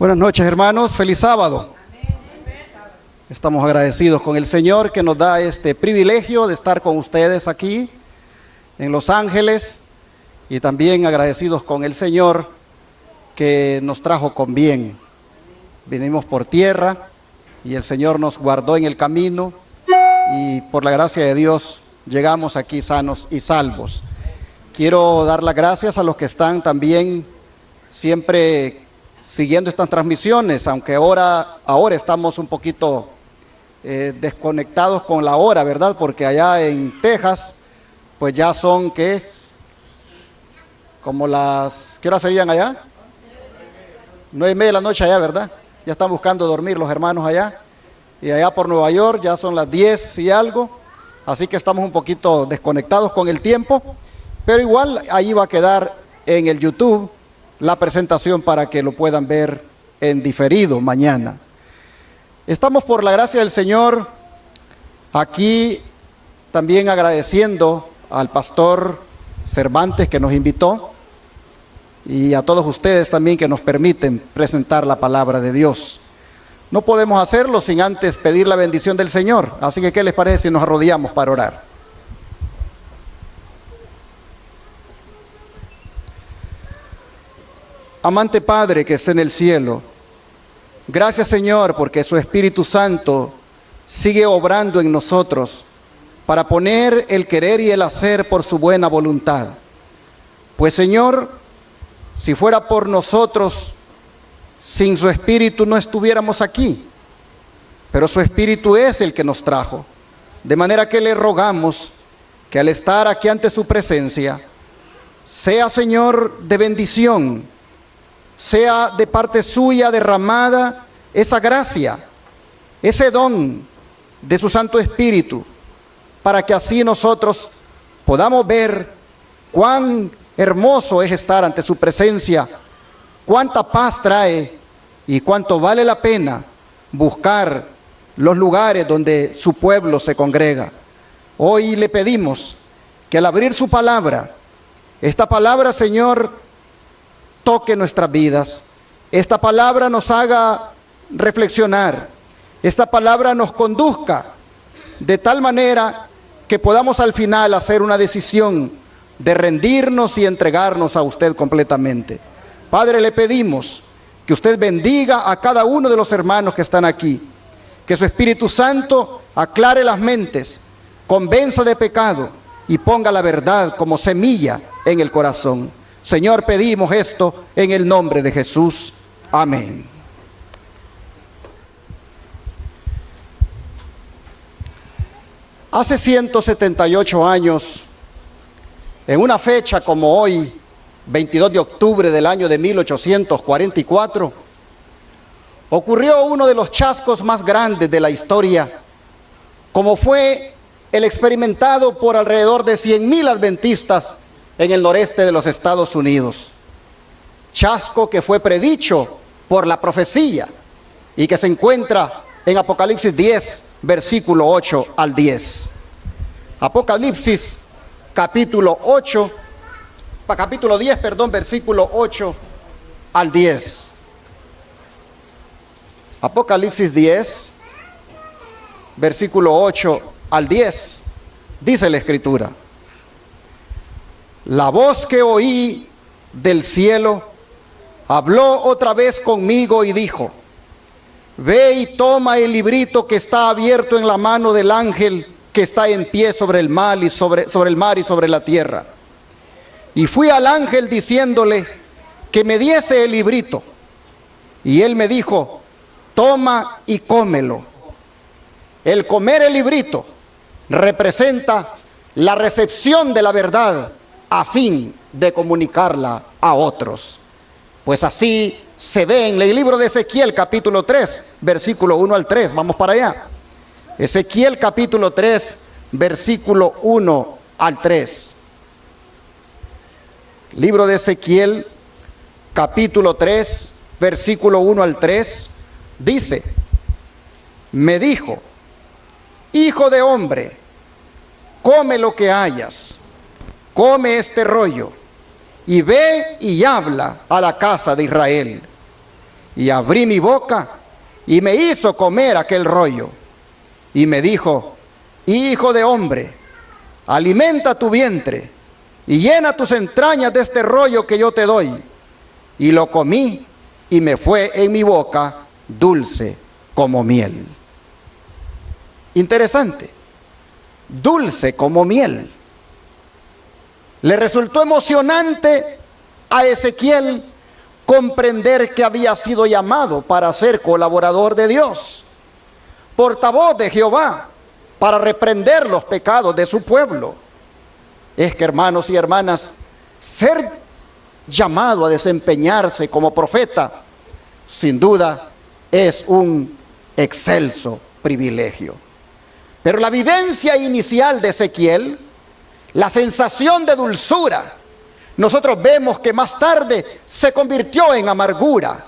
Buenas noches, hermanos, feliz sábado. Estamos agradecidos con el Señor que nos da este privilegio de estar con ustedes aquí en Los Ángeles, y también agradecidos con el Señor que nos trajo con bien. Vinimos por tierra y el Señor nos guardó en el camino, y por la gracia de Dios llegamos aquí sanos y salvos. Quiero dar las gracias a los que están también siempre siguiendo estas transmisiones, aunque ahora estamos un poquito desconectados con la hora, ¿verdad? Porque allá en Texas, pues ya son, ¿qué? Como las, ¿qué hora serían allá? 9:30 de la noche allá, ¿verdad? Ya están buscando dormir los hermanos allá. Y allá por Nueva York ya son las 10 y algo. Así que estamos un poquito desconectados con el tiempo. Pero igual ahí va a quedar en el YouTube la presentación para que lo puedan ver en diferido mañana. Estamos, por la gracia del Señor, aquí también agradeciendo al pastor Cervantes que nos invitó, y a todos ustedes también que nos permiten presentar la palabra de Dios. No podemos hacerlo sin antes pedir la bendición del Señor. Así que, ¿qué les parece si nos arrodillamos para orar? Amante Padre que está en el cielo, gracias, Señor, porque su Espíritu Santo sigue obrando en nosotros para poner el querer y el hacer por su buena voluntad. Pues, Señor, si fuera por nosotros, sin su Espíritu no estuviéramos aquí, pero su Espíritu es el que nos trajo. De manera que le rogamos que al estar aquí ante su presencia, sea, Señor, de bendición, sea de parte suya derramada esa gracia, ese don de su Santo Espíritu, para que así nosotros podamos ver cuán hermoso es estar ante su presencia, cuánta paz trae y cuánto vale la pena buscar los lugares donde su pueblo se congrega. Hoy le pedimos que al abrir su palabra, esta palabra, Señor, toque nuestras vidas. Esta palabra nos haga reflexionar. Esta palabra nos conduzca de tal manera que podamos al final hacer una decisión de rendirnos y entregarnos a usted completamente. Padre, le pedimos que usted bendiga a cada uno de los hermanos que están aquí, que su Espíritu Santo aclare las mentes, convenza de pecado y ponga la verdad como semilla en el corazón. Señor, pedimos esto en el nombre de Jesús. Amén. Hace 178 años, en una fecha como hoy, 22 de octubre del año de 1844, ocurrió uno de los chascos más grandes de la historia, como fue el experimentado por alrededor de 100,000 adventistas en el noreste de los Estados Unidos. Chasco que fue predicho por la profecía y que se encuentra en Apocalipsis 10, versículo 8 al 10. Apocalipsis capítulo 10, versículo 8 al 10. Apocalipsis 10, versículo 8 al 10, dice la Escritura: la voz que oí del cielo habló otra vez conmigo y dijo: ve y toma el librito que está abierto en la mano del ángel que está en pie sobre el mar y sobre la tierra. Y fui al ángel diciéndole que me diese el librito, y él me dijo: toma y cómelo. El comer el librito representa la recepción de la verdad a fin de comunicarla a otros. Pues así se ve en el libro de Ezequiel capítulo 3, versículo 1 al 3. Vamos para allá. Ezequiel capítulo 3, versículo 1 al 3. Libro de Ezequiel capítulo 3, versículo 1 al 3, dice: me dijo: hijo de hombre, come lo que hayas, come este rollo, y ve y habla a la casa de Israel. Y abrí mi boca y me hizo comer aquel rollo. Y me dijo: hijo de hombre, alimenta tu vientre y llena tus entrañas de este rollo que yo te doy. Y lo comí y me fue en mi boca dulce como miel. Interesante, dulce como miel. Le resultó emocionante a Ezequiel comprender que había sido llamado para ser colaborador de Dios, portavoz de Jehová, para reprender los pecados de su pueblo. Es que, hermanos y hermanas, ser llamado a desempeñarse como profeta, sin duda, es un excelso privilegio. Pero la vivencia inicial de Ezequiel, la sensación de dulzura, nosotros vemos que más tarde se convirtió en amargura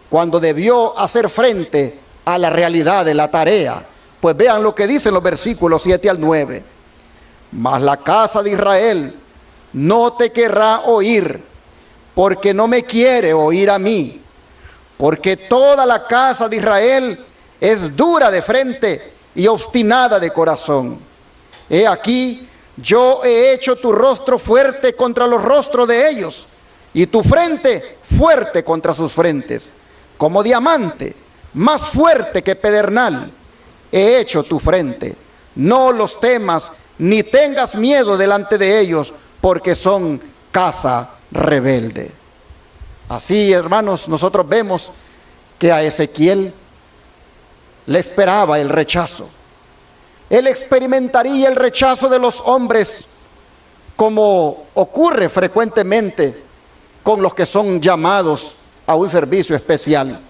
cuando debió hacer frente a la realidad de la tarea. Pues vean lo que dicen los versículos 7 al 9. Mas la casa de Israel no te querrá oír, porque no me quiere oír a mí, porque toda la casa de Israel es dura de frente y obstinada de corazón. He aquí, yo he hecho tu rostro fuerte contra los rostros de ellos, y tu frente fuerte contra sus frentes, como diamante, más fuerte que pedernal. He hecho tu frente. No los temas, ni tengas miedo delante de ellos, porque son casa rebelde. Así, hermanos, nosotros vemos que a Ezequiel le esperaba el rechazo. Él experimentaría el rechazo de los hombres, como ocurre frecuentemente con los que son llamados a un servicio especial.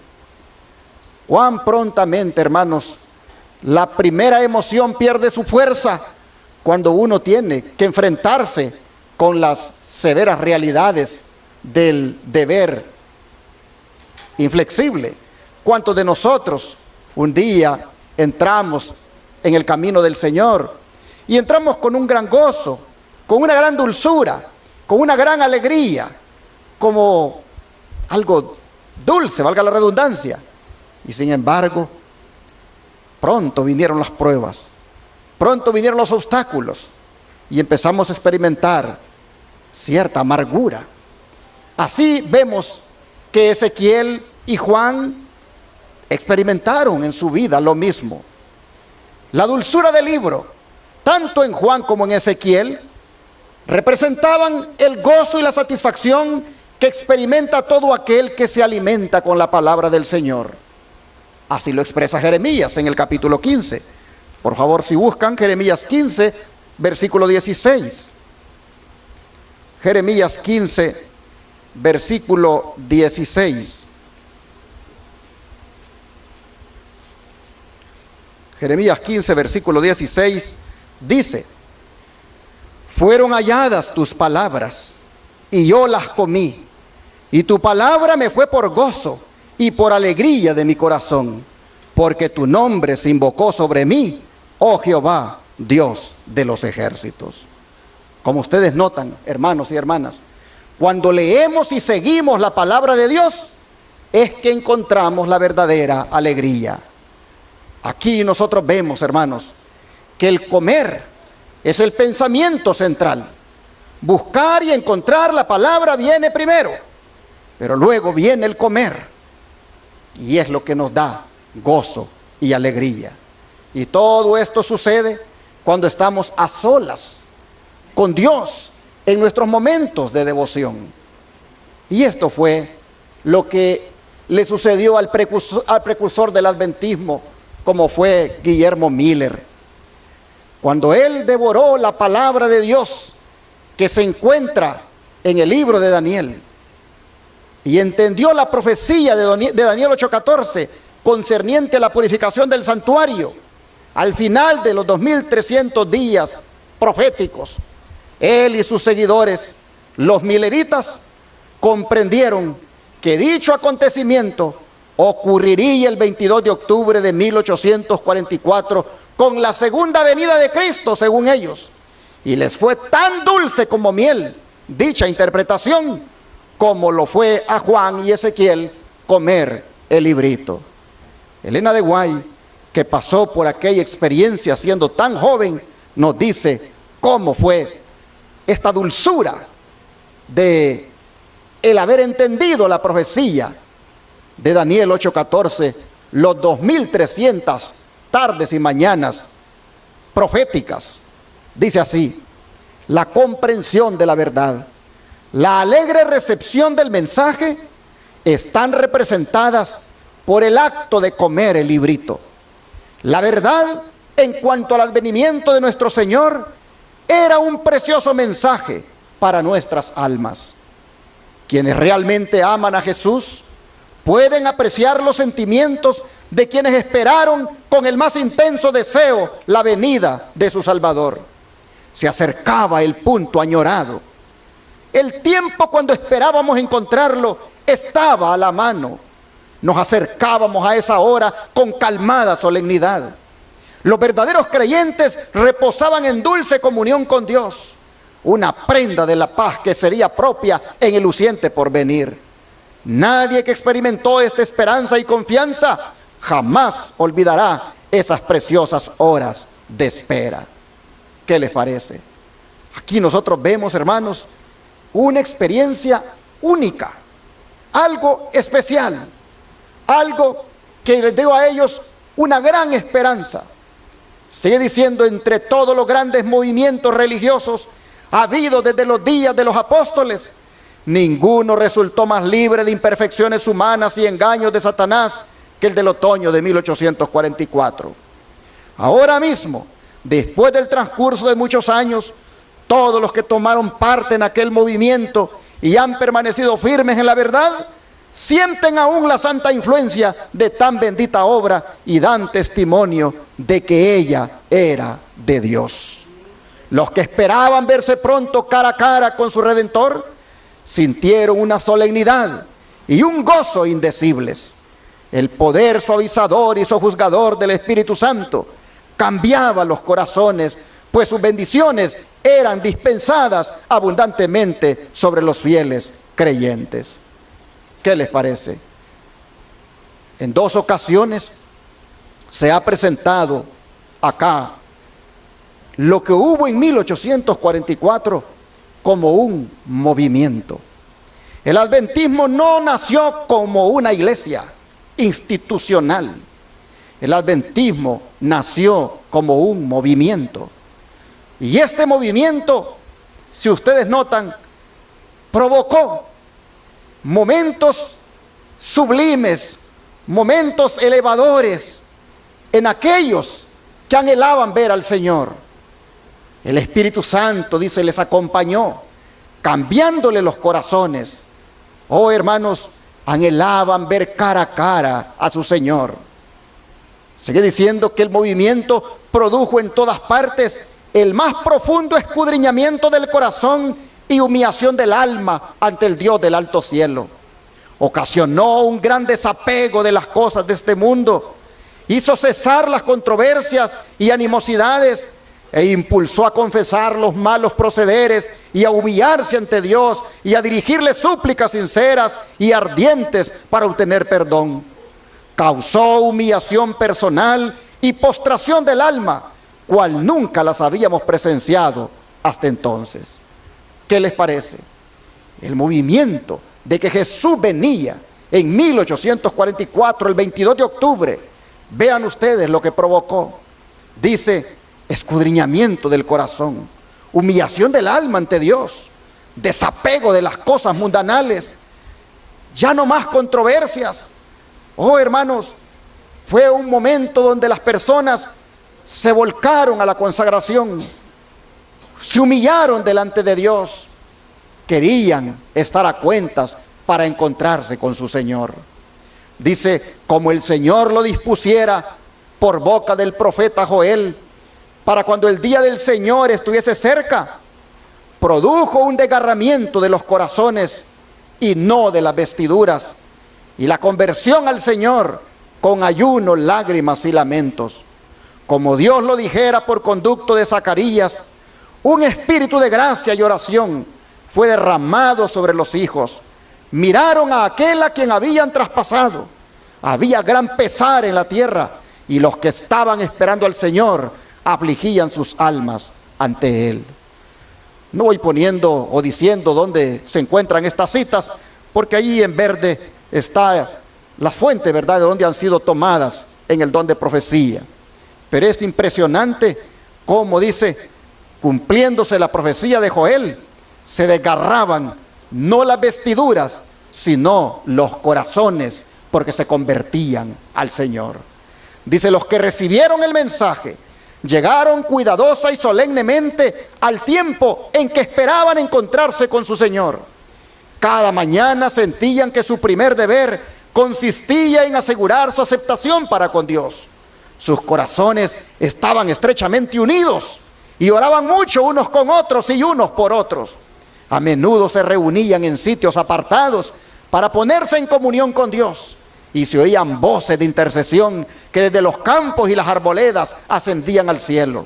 Cuán prontamente, hermanos, la primera emoción pierde su fuerza cuando uno tiene que enfrentarse con las severas realidades del deber inflexible. ¿Cuántos de nosotros un día entramos en el camino del Señor y entramos con un gran gozo, con una gran dulzura, con una gran alegría, como algo dulce, valga la redundancia? Y sin embargo, pronto vinieron las pruebas, pronto vinieron los obstáculos y empezamos a experimentar cierta amargura. Así vemos que Ezequiel y Juan experimentaron en su vida lo mismo. La dulzura del libro, tanto en Juan como en Ezequiel, representaban el gozo y la satisfacción que experimenta todo aquel que se alimenta con la palabra del Señor. Así lo expresa Jeremías en el capítulo 15. Por favor, si buscan Jeremías 15, versículo 16. Jeremías 15, versículo 16. Jeremías 15, versículo 16, dice: fueron halladas tus palabras, y yo las comí, y tu palabra me fue por gozo y por alegría de mi corazón, porque tu nombre se invocó sobre mí, oh Jehová, Dios de los ejércitos. Como ustedes notan, hermanos y hermanas, cuando leemos y seguimos la palabra de Dios, es que encontramos la verdadera alegría. Aquí nosotros vemos, hermanos, que el comer es el pensamiento central. Buscar y encontrar la palabra viene primero, pero luego viene el comer. Y es lo que nos da gozo y alegría. Y todo esto sucede cuando estamos a solas con Dios en nuestros momentos de devoción. Y esto fue lo que le sucedió al precursor del adventismo, como fue Guillermo Miller. Cuando él devoró la palabra de Dios que se encuentra en el libro de Daniel y entendió la profecía de Daniel 8:14 concerniente a la purificación del santuario, al final de los 2300 días proféticos, él y sus seguidores, los mileritas, comprendieron que dicho acontecimiento ocurriría el 22 de octubre de 1844 con la segunda venida de Cristo, según ellos. Y les fue tan dulce como miel dicha interpretación, como lo fue a Juan y Ezequiel comer el librito. Elena de White, que pasó por aquella experiencia siendo tan joven, nos dice cómo fue esta dulzura de el haber entendido la profecía de Daniel 8:14, los 2300 tardes y mañanas proféticas. Dice así: la comprensión de la verdad, la alegre recepción del mensaje están representadas por el acto de comer el librito. La verdad en cuanto al advenimiento de nuestro Señor era un precioso mensaje para nuestras almas. Quienes realmente aman a Jesús pueden apreciar los sentimientos de quienes esperaron con el más intenso deseo la venida de su Salvador. Se acercaba el punto añorado. El tiempo cuando esperábamos encontrarlo estaba a la mano. Nos acercábamos a esa hora con calmada solemnidad. Los verdaderos creyentes reposaban en dulce comunión con Dios, una prenda de la paz que sería propia en el luciente porvenir. Nadie que experimentó esta esperanza y confianza jamás olvidará esas preciosas horas de espera. ¿Qué les parece? Aquí nosotros vemos, hermanos, una experiencia única, algo especial, algo que les dio a ellos una gran esperanza. Sigue diciendo: entre todos los grandes movimientos religiosos habidos desde los días de los apóstoles, ninguno resultó más libre de imperfecciones humanas y engaños de Satanás que el del otoño de 1844. Ahora mismo, después del transcurso de muchos años, todos los que tomaron parte en aquel movimiento y han permanecido firmes en la verdad, sienten aún la santa influencia de tan bendita obra y dan testimonio de que ella era de Dios. Los que esperaban verse pronto cara a cara con su Redentor, sintieron una solemnidad y un gozo indecibles. El poder suavizador y sojuzgador del Espíritu Santo cambiaba los corazones, pues sus bendiciones eran dispensadas abundantemente sobre los fieles creyentes. ¿Qué les parece? En 2 ocasiones se ha presentado acá lo que hubo en 1844 como un movimiento. El adventismo no nació como una iglesia institucional. El adventismo nació como un movimiento. Y este movimiento, si ustedes notan, provocó momentos sublimes, momentos elevadores en aquellos que anhelaban ver al Señor. El Espíritu Santo, dice, les acompañó, cambiándole los corazones. Oh, hermanos, anhelaban ver cara a cara a su Señor. Sigue diciendo que el movimiento produjo en todas partes el más profundo escudriñamiento del corazón y humillación del alma ante el Dios del alto cielo. Ocasionó un gran desapego de las cosas de este mundo, hizo cesar las controversias y animosidades e impulsó a confesar los malos procederes y a humillarse ante Dios y a dirigirle súplicas sinceras y ardientes para obtener perdón. Causó humillación personal y postración del alma, cual nunca las habíamos presenciado hasta entonces. ¿Qué les parece? El movimiento de que Jesús venía en 1844, el 22 de octubre, vean ustedes lo que provocó. Dice: escudriñamiento del corazón, humillación del alma ante Dios, desapego de las cosas mundanales, ya no más controversias. Oh, hermanos, fue un momento donde las personas se volcaron a la consagración, se humillaron delante de Dios, querían estar a cuentas para encontrarse con su Señor. Dice: como el Señor lo dispusiera por boca del profeta Joel, para cuando el día del Señor estuviese cerca, produjo un desgarramiento de los corazones y no de las vestiduras, y la conversión al Señor con ayuno, lágrimas y lamentos. Como Dios lo dijera por conducto de Zacarías, un espíritu de gracia y oración fue derramado sobre los hijos. Miraron a aquel a quien habían traspasado, había gran pesar en la tierra, y los que estaban esperando al Señor afligían sus almas ante Él. No voy poniendo o diciendo dónde se encuentran estas citas, porque ahí en verde está la fuente, ¿verdad?, de donde han sido tomadas en el don de profecía. Pero es impresionante cómo dice, cumpliéndose la profecía de Joel, se desgarraban no las vestiduras, sino los corazones, porque se convertían al Señor. Dice, los que recibieron el mensaje llegaron cuidadosa y solemnemente al tiempo en que esperaban encontrarse con su Señor. Cada mañana sentían que su primer deber consistía en asegurar su aceptación para con Dios. Sus corazones estaban estrechamente unidos y oraban mucho unos con otros y unos por otros. A menudo se reunían en sitios apartados para ponerse en comunión con Dios, y se oían voces de intercesión que desde los campos y las arboledas ascendían al cielo.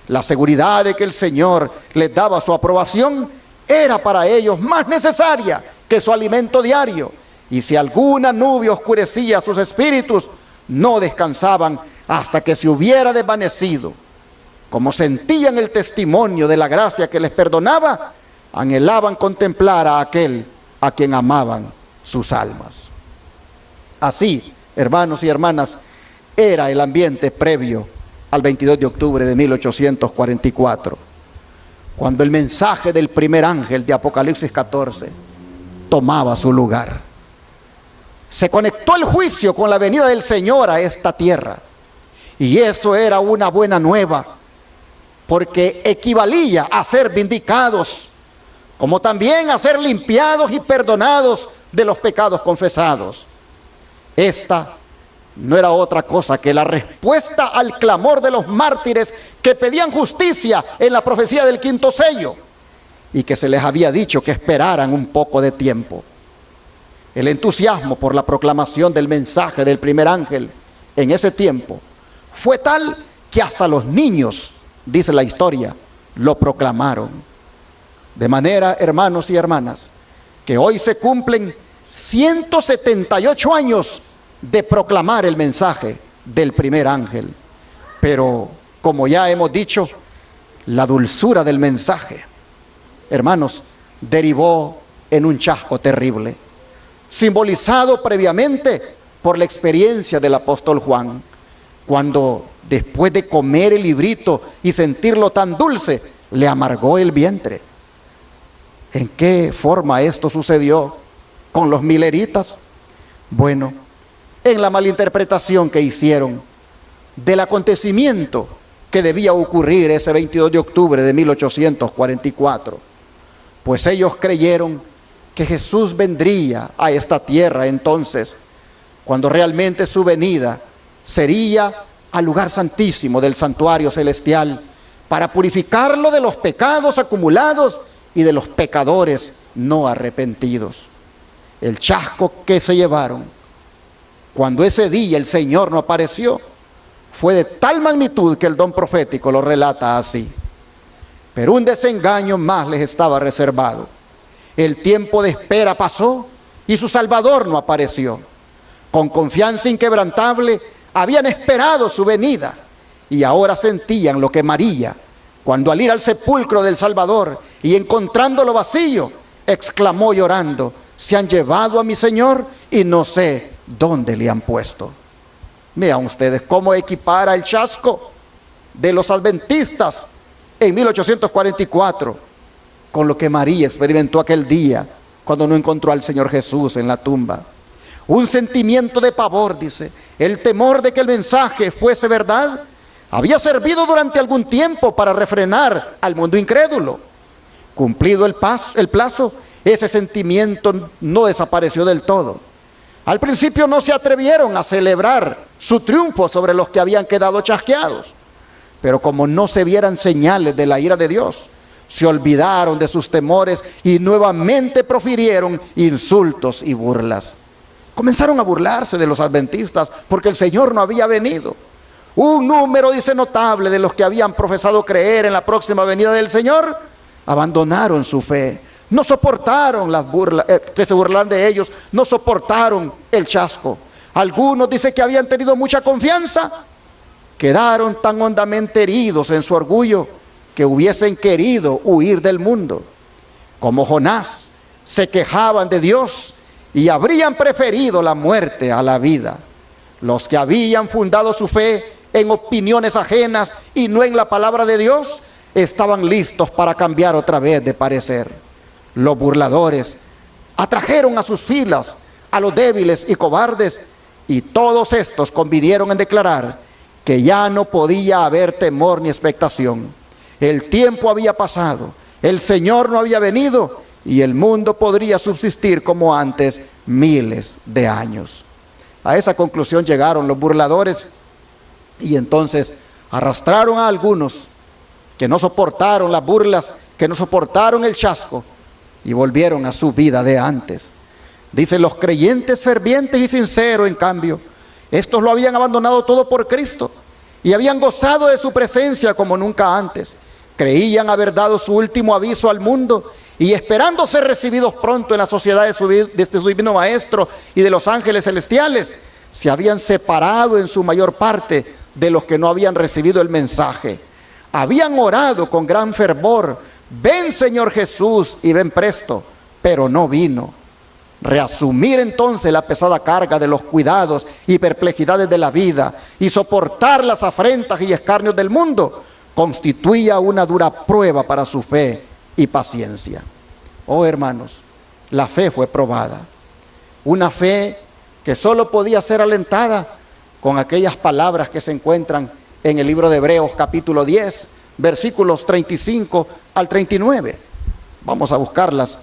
La seguridad de que el Señor les daba su aprobación era para ellos más necesaria que su alimento diario, y si alguna nube oscurecía sus espíritus, no descansaban hasta que se hubiera desvanecido. Como sentían el testimonio de la gracia que les perdonaba, anhelaban contemplar a aquel a quien amaban sus almas. Así, hermanos y hermanas, era el ambiente previo al 22 de octubre de 1844, cuando el mensaje del primer ángel de Apocalipsis 14 tomaba su lugar. Se conectó el juicio con la venida del Señor a esta tierra, y eso era una buena nueva, porque equivalía a ser vindicados, como también a ser limpiados y perdonados de los pecados confesados. Esta no era otra cosa que la respuesta al clamor de los mártires que pedían justicia en la profecía del quinto sello, y que se les había dicho que esperaran un poco de tiempo. El entusiasmo por la proclamación del mensaje del primer ángel en ese tiempo fue tal que hasta los niños, dice la historia, lo proclamaron. De manera, hermanos y hermanas, que hoy se cumplen 178 años de proclamar el mensaje del primer ángel. Pero, como ya hemos dicho, la dulzura del mensaje, hermanos, derivó en un chasco terrible, simbolizado previamente por la experiencia del apóstol Juan, cuando después de comer el librito y sentirlo tan dulce, le amargó el vientre. ¿En qué forma esto sucedió con los mileritas? Bueno, en la malinterpretación que hicieron del acontecimiento que debía ocurrir ese 22 de octubre de 1844. Pues ellos creyeron que Jesús vendría a esta tierra entonces, cuando realmente su venida sería al lugar santísimo del santuario celestial, para purificarlo de los pecados acumulados y de los pecadores no arrepentidos. El chasco que se llevaron cuando ese día el Señor no apareció fue de tal magnitud que el don profético lo relata así. Pero un desengaño más les estaba reservado. El tiempo de espera pasó y su Salvador no apareció. Con confianza inquebrantable habían esperado su venida, y ahora sentían lo que María, cuando al ir al sepulcro del Salvador y encontrándolo vacío, exclamó llorando: se han llevado a mi Señor y no sé dónde le han puesto. Vean ustedes cómo equipara el chasco de los adventistas en 1844 con lo que María experimentó aquel día cuando no encontró al Señor Jesús en la tumba. Un sentimiento de pavor, dice, el temor de que el mensaje fuese verdad, había servido durante algún tiempo para refrenar al mundo incrédulo. Cumplido el plazo, ese sentimiento no desapareció del todo. Al principio no se atrevieron a celebrar su triunfo sobre los que habían quedado chasqueados, pero como no se vieran señales de la ira de Dios, se olvidaron de sus temores y nuevamente profirieron insultos y burlas. Comenzaron a burlarse de los adventistas porque el Señor no había venido. Un número, dice, notable de los que habían profesado creer en la próxima venida del Señor abandonaron su fe. No soportaron las burlas, que se burlaran de ellos, no soportaron el chasco. Algunos dicen que habían tenido mucha confianza, quedaron tan hondamente heridos en su orgullo que hubiesen querido huir del mundo. Como Jonás, se quejaban de Dios y habrían preferido la muerte a la vida. Los que habían fundado su fe en opiniones ajenas y no en la palabra de Dios, estaban listos para cambiar otra vez de parecer. Los burladores atrajeron a sus filas a los débiles y cobardes, y todos estos convinieron en declarar que ya no podía haber temor ni expectación. El tiempo había pasado, el Señor no había venido, y el mundo podría subsistir como antes miles de años. A esa conclusión llegaron los burladores, y entonces arrastraron a algunos que no soportaron las burlas, que no soportaron el chasco, y volvieron a su vida de antes. Dicen los creyentes fervientes y sinceros, en cambio, estos lo habían abandonado todo por Cristo y habían gozado de su presencia como nunca antes. Creían haber dado su último aviso al mundo y esperando ser recibidos pronto en la sociedad de su divino Maestro y de los ángeles celestiales, se habían separado en su mayor parte de los que no habían recibido el mensaje. Habían orado con gran fervor: ven Señor Jesús y ven presto, pero no vino. Reasumir entonces la pesada carga de los cuidados y perplejidades de la vida y soportar las afrentas y escarnios del mundo constituía una dura prueba para su fe y paciencia. Oh hermanos, la fe fue probada. Una fe que solo podía ser alentada con aquellas palabras que se encuentran en el libro de Hebreos capítulo 10, versículos 35 al 39. Vamos a buscarlas.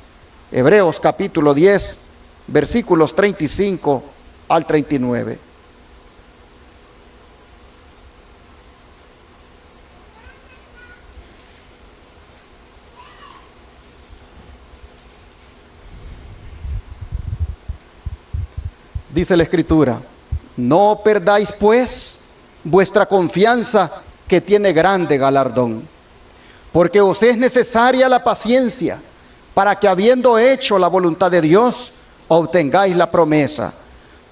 Hebreos capítulo 10, versículos 35 al 39. Dice la Escritura: no perdáis pues vuestra confianza, que tiene grande galardón, porque os es necesaria la paciencia, para que habiendo hecho la voluntad de Dios, obtengáis la promesa.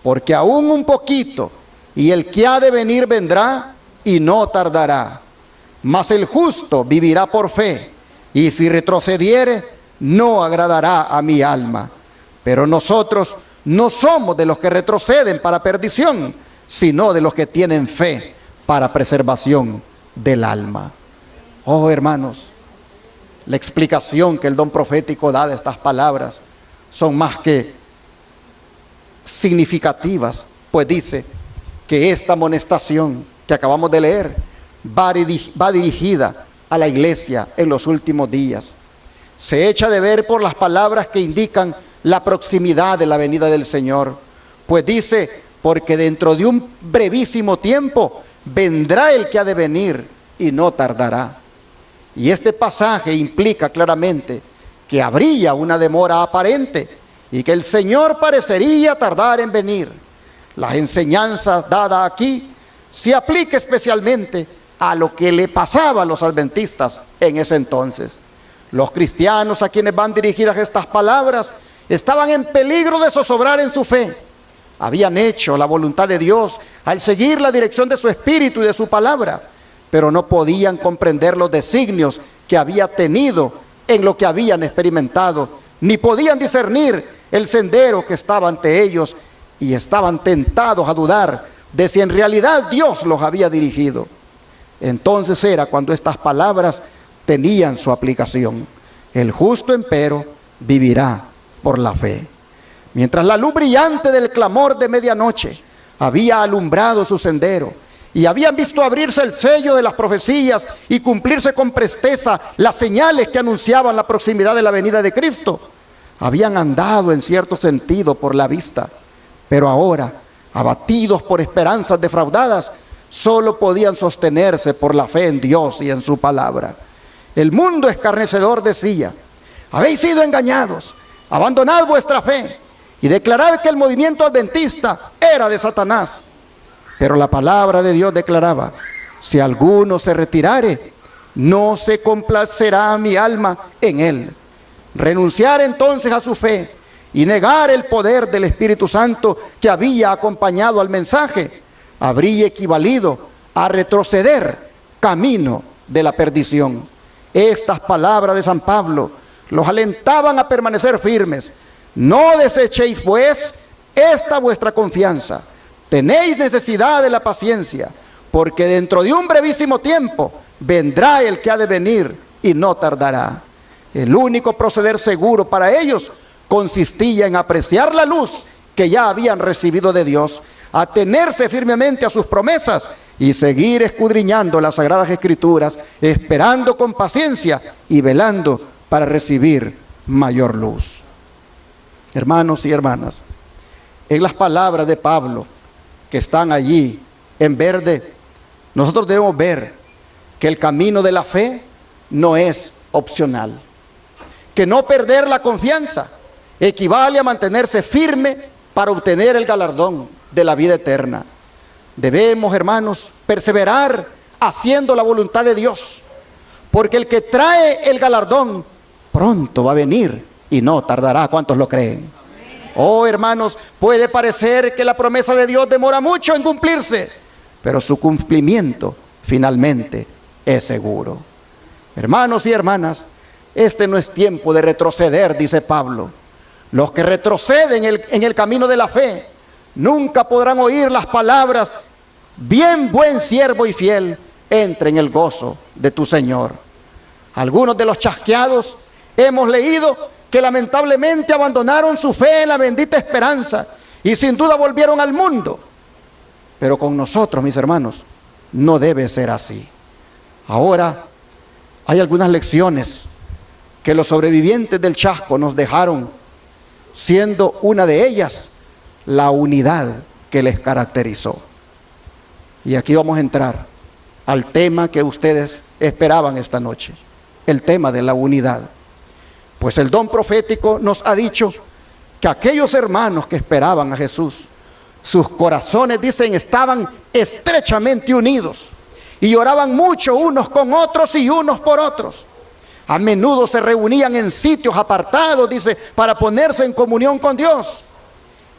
Porque aún un poquito, y el que ha de venir vendrá, y no tardará. Mas el justo vivirá por fe, y si retrocediere, no agradará a mi alma. Pero nosotros no somos de los que retroceden para perdición, sino de los que tienen fe para preservación del alma. Oh hermanos, la explicación que el don profético da de estas palabras son más que significativas, pues dice que esta amonestación que acabamos de leer va dirigida a la iglesia en los últimos días. Se echa de ver por las palabras que indican la proximidad de la venida del Señor, pues dice: porque dentro de un brevísimo tiempo vendrá el que ha de venir y no tardará. Y este pasaje implica claramente que habría una demora aparente y que el Señor parecería tardar en venir. Las enseñanzas dadas aquí se aplica especialmente a lo que le pasaba a los adventistas en ese entonces. Los cristianos a quienes van dirigidas estas palabras estaban en peligro de zozobrar en su fe. Habían hecho la voluntad de Dios al seguir la dirección de su Espíritu y de su palabra, pero no podían comprender los designios que había tenido en lo que habían experimentado, ni podían discernir el sendero que estaba ante ellos, y estaban tentados a dudar de si en realidad Dios los había dirigido. Entonces era cuando estas palabras tenían su aplicación: el justo empero vivirá por la fe. Mientras la luz brillante del clamor de medianoche había alumbrado su sendero y habían visto abrirse el sello de las profecías y cumplirse con presteza las señales que anunciaban la proximidad de la venida de Cristo, habían andado en cierto sentido por la vista, pero ahora, abatidos por esperanzas defraudadas, solo podían sostenerse por la fe en Dios y en su palabra. El mundo escarnecedor decía: habéis sido engañados, abandonad vuestra fe y declarad que el movimiento adventista era de Satanás. Pero la palabra de Dios declaraba: si alguno se retirare, no se complacerá mi alma en él. Renunciar entonces a su fe y negar el poder del Espíritu Santo que había acompañado al mensaje, habría equivalido a retroceder camino de la perdición. Estas palabras de San Pablo los alentaban a permanecer firmes. No desechéis pues esta vuestra confianza. Tenéis necesidad de la paciencia, porque dentro de un brevísimo tiempo vendrá el que ha de venir y no tardará. El único proceder seguro para ellos consistía en apreciar la luz que ya habían recibido de Dios, atenerse firmemente a sus promesas y seguir escudriñando las Sagradas Escrituras, esperando con paciencia y velando para recibir mayor luz. Hermanos y hermanas, en las palabras de Pablo que están allí en verde, nosotros debemos ver que el camino de la fe no es opcional, que no perder la confianza equivale a mantenerse firme para obtener el galardón de la vida eterna. Debemos, hermanos, perseverar haciendo la voluntad de Dios, porque el que trae el galardón pronto va a venir y no tardará. ¿Cuántos lo creen? Oh, hermanos, puede parecer que la promesa de Dios demora mucho en cumplirse, pero su cumplimiento finalmente es seguro. Hermanos y hermanas, este no es tiempo de retroceder, dice Pablo. Los que retroceden en el camino de la fe nunca podrán oír las palabras: bien, buen siervo y fiel, entra en el gozo de tu Señor. Algunos de los chasqueados hemos leído que lamentablemente abandonaron su fe en la bendita esperanza y sin duda volvieron al mundo. Pero con nosotros, mis hermanos, no debe ser así. Ahora hay algunas lecciones que los sobrevivientes del chasco nos dejaron, siendo una de ellas la unidad que les caracterizó. Y aquí vamos a entrar al tema que ustedes esperaban esta noche, el tema de la unidad. Pues el don profético nos ha dicho que aquellos hermanos que esperaban a Jesús, sus corazones, dicen, estaban estrechamente unidos y oraban mucho unos con otros y unos por otros. A menudo se reunían en sitios apartados, dice, para ponerse en comunión con Dios.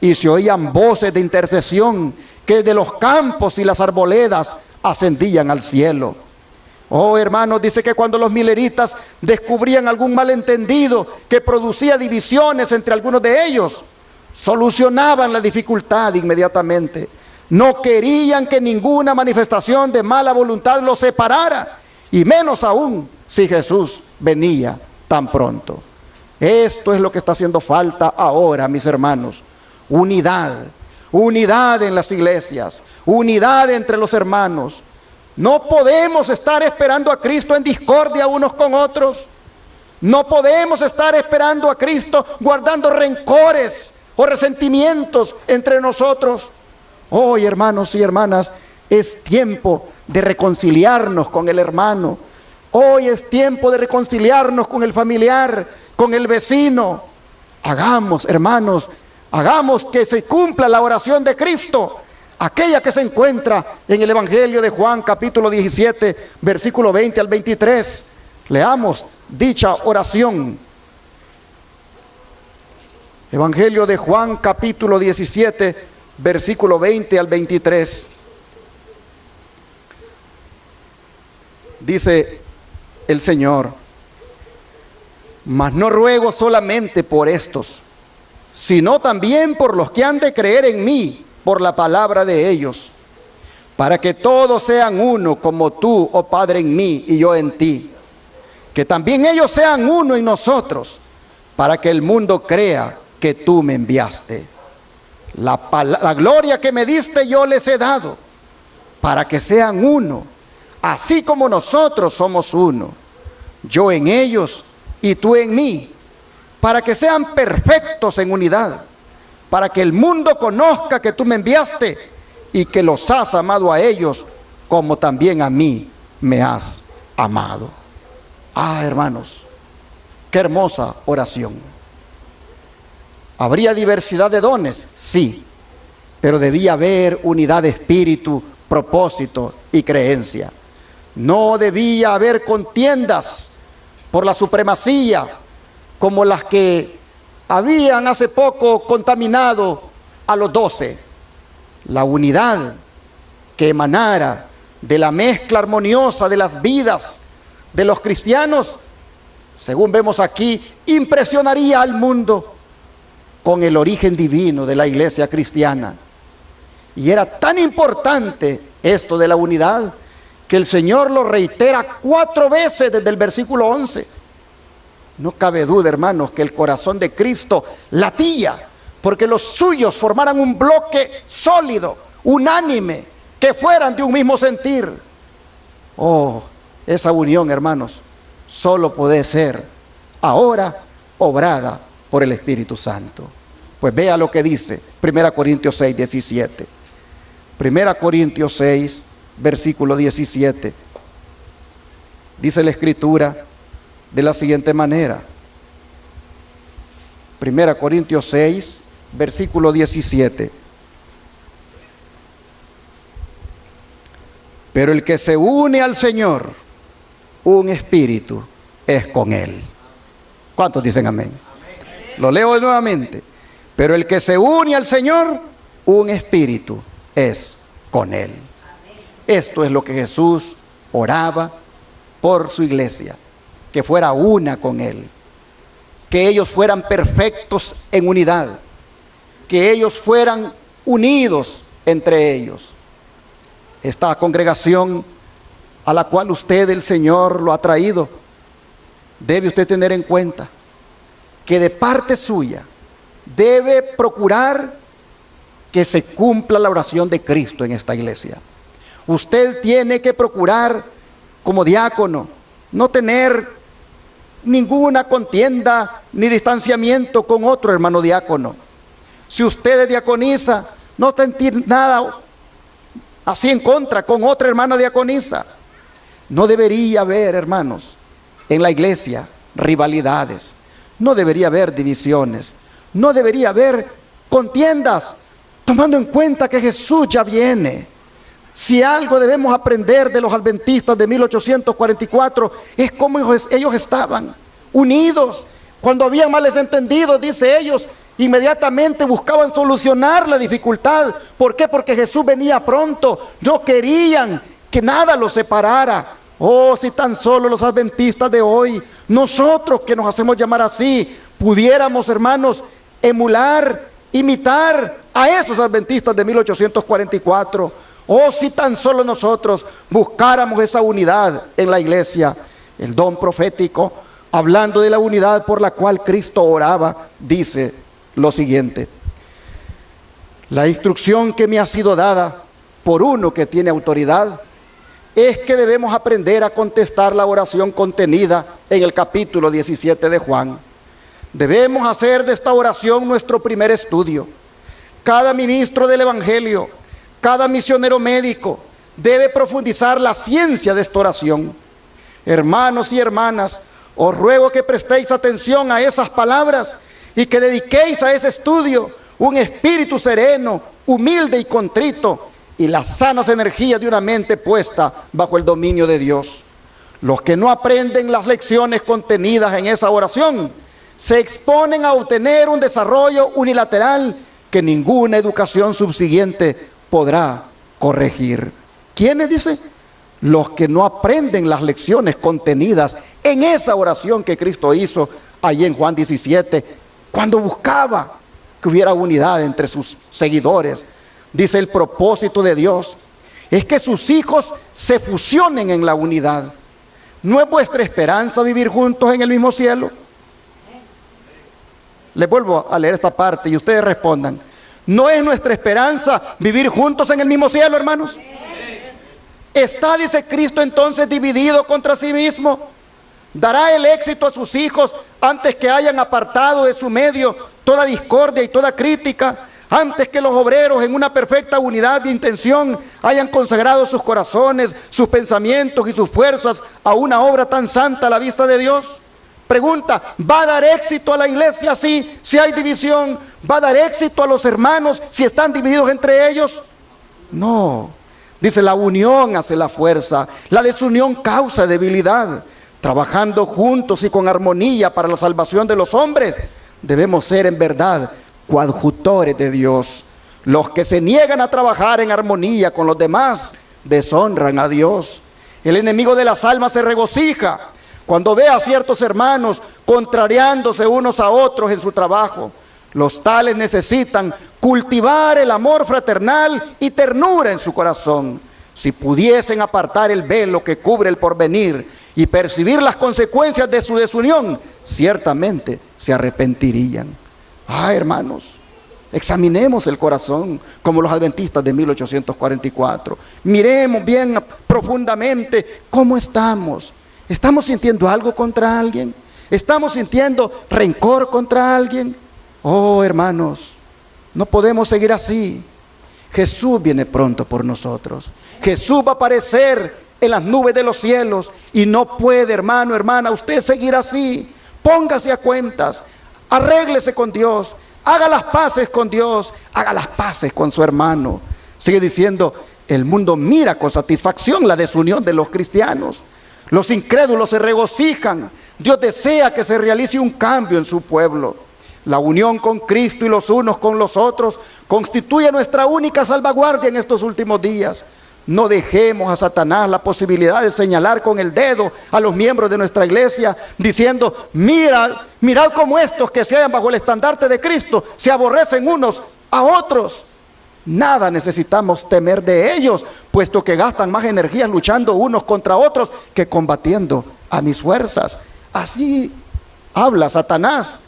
Y se oían voces de intercesión que de los campos y las arboledas ascendían al cielo. Oh, hermanos, dice que cuando los mileritas descubrían algún malentendido que producía divisiones entre algunos de ellos, solucionaban la dificultad inmediatamente. No querían que ninguna manifestación de mala voluntad los separara, y menos aún si Jesús venía tan pronto. Esto es lo que está haciendo falta ahora, mis hermanos. Unidad, unidad en las iglesias, unidad entre los hermanos. No podemos estar esperando a Cristo en discordia unos con otros. No podemos estar esperando a Cristo guardando rencores o resentimientos entre nosotros. Hoy, hermanos y hermanas, es tiempo de reconciliarnos con el hermano. Hoy es tiempo de reconciliarnos con el familiar, con el vecino. Hagamos, hermanos, hagamos que se cumpla la oración de Cristo, aquella que se encuentra en el Evangelio de Juan, capítulo 17, versículo 20 al 23. Leamos dicha oración. Evangelio de Juan, capítulo 17, versículo 20 al 23. Dice el Señor: mas no ruego solamente por estos, sino también por los que han de creer en mí por la palabra de ellos, para que todos sean uno, como tú, oh Padre, en mí y yo en ti, que también ellos sean uno en nosotros, para que el mundo crea que tú me enviaste. La gloria que me diste yo les he dado, para que sean uno, así como nosotros somos uno, yo en ellos y tú en mí, para que sean perfectos en unidad, para que el mundo conozca que tú me enviaste y que los has amado a ellos como también a mí me has amado. Ah, hermanos, qué hermosa oración. ¿Habría diversidad de dones? Sí, pero debía haber unidad de espíritu, propósito y creencia. No debía haber contiendas por la supremacía como las que habían hace poco contaminado a los 12. La unidad que emanara de la mezcla armoniosa de las vidas de los cristianos, según vemos aquí, impresionaría al mundo con el origen divino de la iglesia cristiana. Y era tan importante esto de la unidad que el Señor lo reitera 4 veces desde el versículo 11. No cabe duda, hermanos, que el corazón de Cristo latía porque los suyos formaran un bloque sólido, unánime, que fueran de un mismo sentir. Oh, esa unión, hermanos, solo puede ser ahora obrada por el Espíritu Santo. Pues vea lo que dice 1 Corintios 6, 17. 1 Corintios 6, versículo 17. Dice la Escritura de la siguiente manera. 1 Corintios 6, versículo 17. Pero el que se une al Señor, un espíritu es con Él. ¿Cuántos dicen amén? Amén. Lo leo nuevamente. Pero el que se une al Señor, un espíritu es con Él. Amén. Esto es lo que Jesús oraba por su iglesia, que fuera una con Él, que ellos fueran perfectos en unidad, que ellos fueran unidos entre ellos. Esta congregación a la cual usted, el Señor, lo ha traído, debe usted tener en cuenta que de parte suya debe procurar que se cumpla la oración de Cristo en esta iglesia. Usted tiene que procurar, como diácono, no tener ninguna contienda ni distanciamiento con otro hermano diácono. Si usted es diaconisa, no sentir nada así en contra con otra hermana diaconisa. No debería haber, hermanos, en la iglesia rivalidades. No debería haber divisiones. No debería haber contiendas, tomando en cuenta que Jesús ya viene. Si algo debemos aprender de los adventistas de 1844 es cómo ellos estaban unidos. Cuando había males entendidos, dice ellos, inmediatamente buscaban solucionar la dificultad. ¿Por qué? Porque Jesús venía pronto. No querían que nada los separara. Oh, si tan solo los adventistas de hoy, nosotros que nos hacemos llamar así, pudiéramos, hermanos, emular, imitar a esos adventistas de 1844. Oh, si tan solo nosotros buscáramos esa unidad en la iglesia. El don profético, hablando de la unidad por la cual Cristo oraba, dice lo siguiente: la instrucción que me ha sido dada por uno que tiene autoridad es que debemos aprender a contestar la oración contenida en el capítulo 17 de Juan. Debemos hacer de esta oración nuestro primer estudio. Cada ministro del Evangelio, cada misionero médico debe profundizar la ciencia de esta oración. Hermanos y hermanas, os ruego que prestéis atención a esas palabras y que dediquéis a ese estudio un espíritu sereno, humilde y contrito, y las sanas energías de una mente puesta bajo el dominio de Dios. Los que no aprenden las lecciones contenidas en esa oración se exponen a obtener un desarrollo unilateral que ninguna educación subsiguiente podrá corregir. ¿Quiénes dice? Los que no aprenden las lecciones contenidas en esa oración que Cristo hizo allí en Juan 17, cuando buscaba que hubiera unidad entre sus seguidores. Dice: el propósito de Dios es que sus hijos se fusionen en la unidad. ¿No es vuestra esperanza vivir juntos en el mismo cielo? Les vuelvo a leer esta parte y ustedes respondan. ¿No es nuestra esperanza vivir juntos en el mismo cielo, hermanos? ¿Está, dice Cristo, entonces dividido contra sí mismo? ¿Dará el éxito a sus hijos antes que hayan apartado de su medio toda discordia y toda crítica? Antes que los obreros en una perfecta unidad de intención hayan consagrado sus corazones, sus pensamientos y sus fuerzas a una obra tan santa a la vista de Dios. Pregunta: ¿va a dar éxito a la iglesia así si hay división? ¿Va a dar éxito a los hermanos si están divididos entre ellos? No. Dice: la unión hace la fuerza, la desunión causa debilidad. Trabajando juntos y con armonía para la salvación de los hombres, debemos ser en verdad coadjutores de Dios. Los que se niegan a trabajar en armonía con los demás deshonran a Dios. El enemigo de las almas se regocija cuando ve a ciertos hermanos contrariándose unos a otros en su trabajo. Los tales necesitan cultivar el amor fraternal y ternura en su corazón. Si pudiesen apartar el velo que cubre el porvenir y percibir las consecuencias de su desunión, ciertamente se arrepentirían. Hermanos, examinemos el corazón como los adventistas de 1844. Miremos bien profundamente cómo estamos. ¿Estamos sintiendo algo contra alguien? ¿Estamos sintiendo rencor contra alguien? Hermanos, no podemos seguir así. Jesús viene pronto por nosotros. Jesús va a aparecer en las nubes de los cielos y no puede, hermano, hermana, usted seguir así. Póngase a cuentas, arréglese con Dios, haga las paces con Dios, haga las paces con su hermano. Sigue diciendo, el mundo mira con satisfacción la desunión de los cristianos. Los incrédulos se regocijan. Dios desea que se realice un cambio en su pueblo. La unión con Cristo y los unos con los otros constituye nuestra única salvaguardia en estos últimos días. No dejemos a Satanás la posibilidad de señalar con el dedo a los miembros de nuestra iglesia diciendo, mirad cómo estos que se hallan bajo el estandarte de Cristo se aborrecen unos a otros. Nada necesitamos temer de ellos, puesto que gastan más energías luchando unos contra otros que combatiendo a mis fuerzas. Así habla Satanás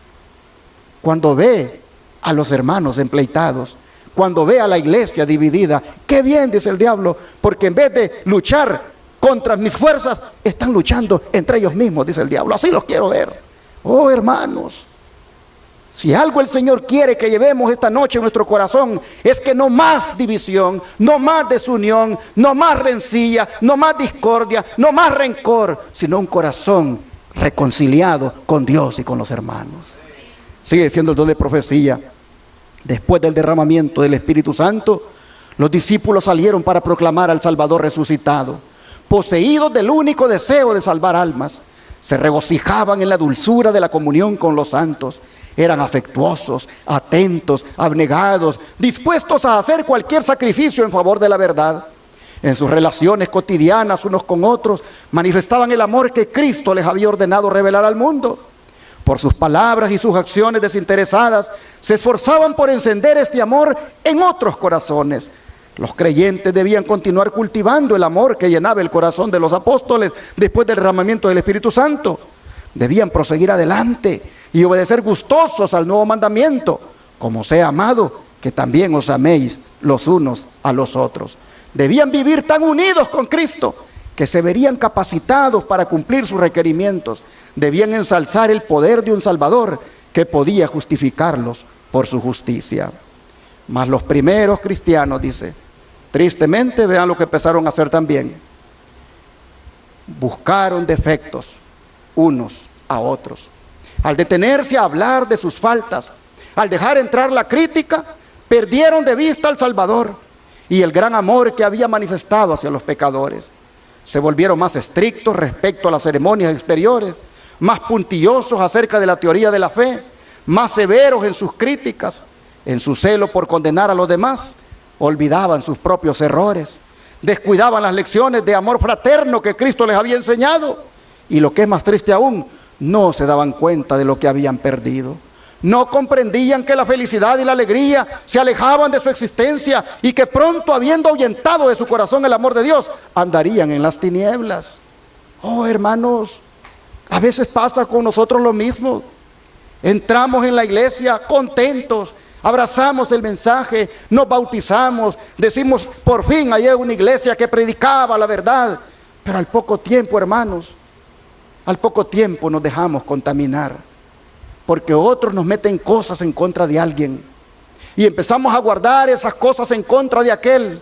cuando ve a los hermanos empleitados, cuando ve a la iglesia dividida. Qué bien, dice el diablo, porque en vez de luchar contra mis fuerzas, están luchando entre ellos mismos, dice el diablo. Así los quiero ver. Hermanos, si algo el Señor quiere que llevemos esta noche en nuestro corazón, es que no más división, no más desunión, no más rencilla, no más discordia, no más rencor, sino un corazón reconciliado con Dios y con los hermanos. Sigue diciendo el don de profecía. Después del derramamiento del Espíritu Santo, los discípulos salieron para proclamar al Salvador resucitado. Poseídos del único deseo de salvar almas, se regocijaban en la dulzura de la comunión con los santos. Eran afectuosos, atentos, abnegados, dispuestos a hacer cualquier sacrificio en favor de la verdad. En sus relaciones cotidianas unos con otros, manifestaban el amor que Cristo les había ordenado revelar al mundo. Por sus palabras y sus acciones desinteresadas, se esforzaban por encender este amor en otros corazones. Los creyentes debían continuar cultivando el amor que llenaba el corazón de los apóstoles después del derramamiento del Espíritu Santo. Debían proseguir adelante y obedecer gustosos al nuevo mandamiento: como os he amado, que también os améis los unos a los otros. Debían vivir tan unidos con Cristo que se verían capacitados para cumplir sus requerimientos. Debían ensalzar el poder de un Salvador que podía justificarlos por su justicia. Mas los primeros cristianos, dice, tristemente, vean lo que empezaron a hacer también. Buscaron defectos unos a otros. Al detenerse a hablar de sus faltas, al dejar entrar la crítica, perdieron de vista al Salvador y el gran amor que había manifestado hacia los pecadores. Se volvieron más estrictos respecto a las ceremonias exteriores, más puntillosos acerca de la teoría de la fe, más severos en sus críticas. En su celo por condenar a los demás, olvidaban sus propios errores, descuidaban las lecciones de amor fraterno que Cristo les había enseñado, y lo que es más triste aún, no se daban cuenta de lo que habían perdido. No comprendían que la felicidad y la alegría se alejaban de su existencia y que pronto, habiendo ahuyentado de su corazón el amor de Dios, andarían en las tinieblas. Hermanos, a veces pasa con nosotros lo mismo. Entramos en la iglesia contentos, abrazamos el mensaje, nos bautizamos, decimos, por fin hay una iglesia que predicaba la verdad. Pero al poco tiempo, hermanos, al poco tiempo nos dejamos contaminar, porque otros nos meten cosas en contra de alguien y empezamos a guardar esas cosas en contra de aquel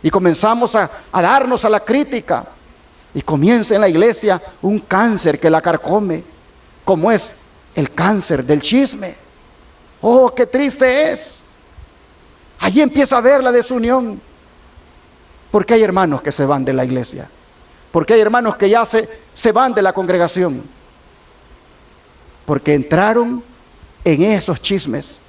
y comenzamos a darnos a la crítica, y comienza en la iglesia un cáncer que la carcome, como es el cáncer del chisme. Qué triste es. Allí empieza a ver la desunión, porque hay hermanos que se van de la iglesia, porque hay hermanos que ya se van de la congregación, porque entraron en esos chismes.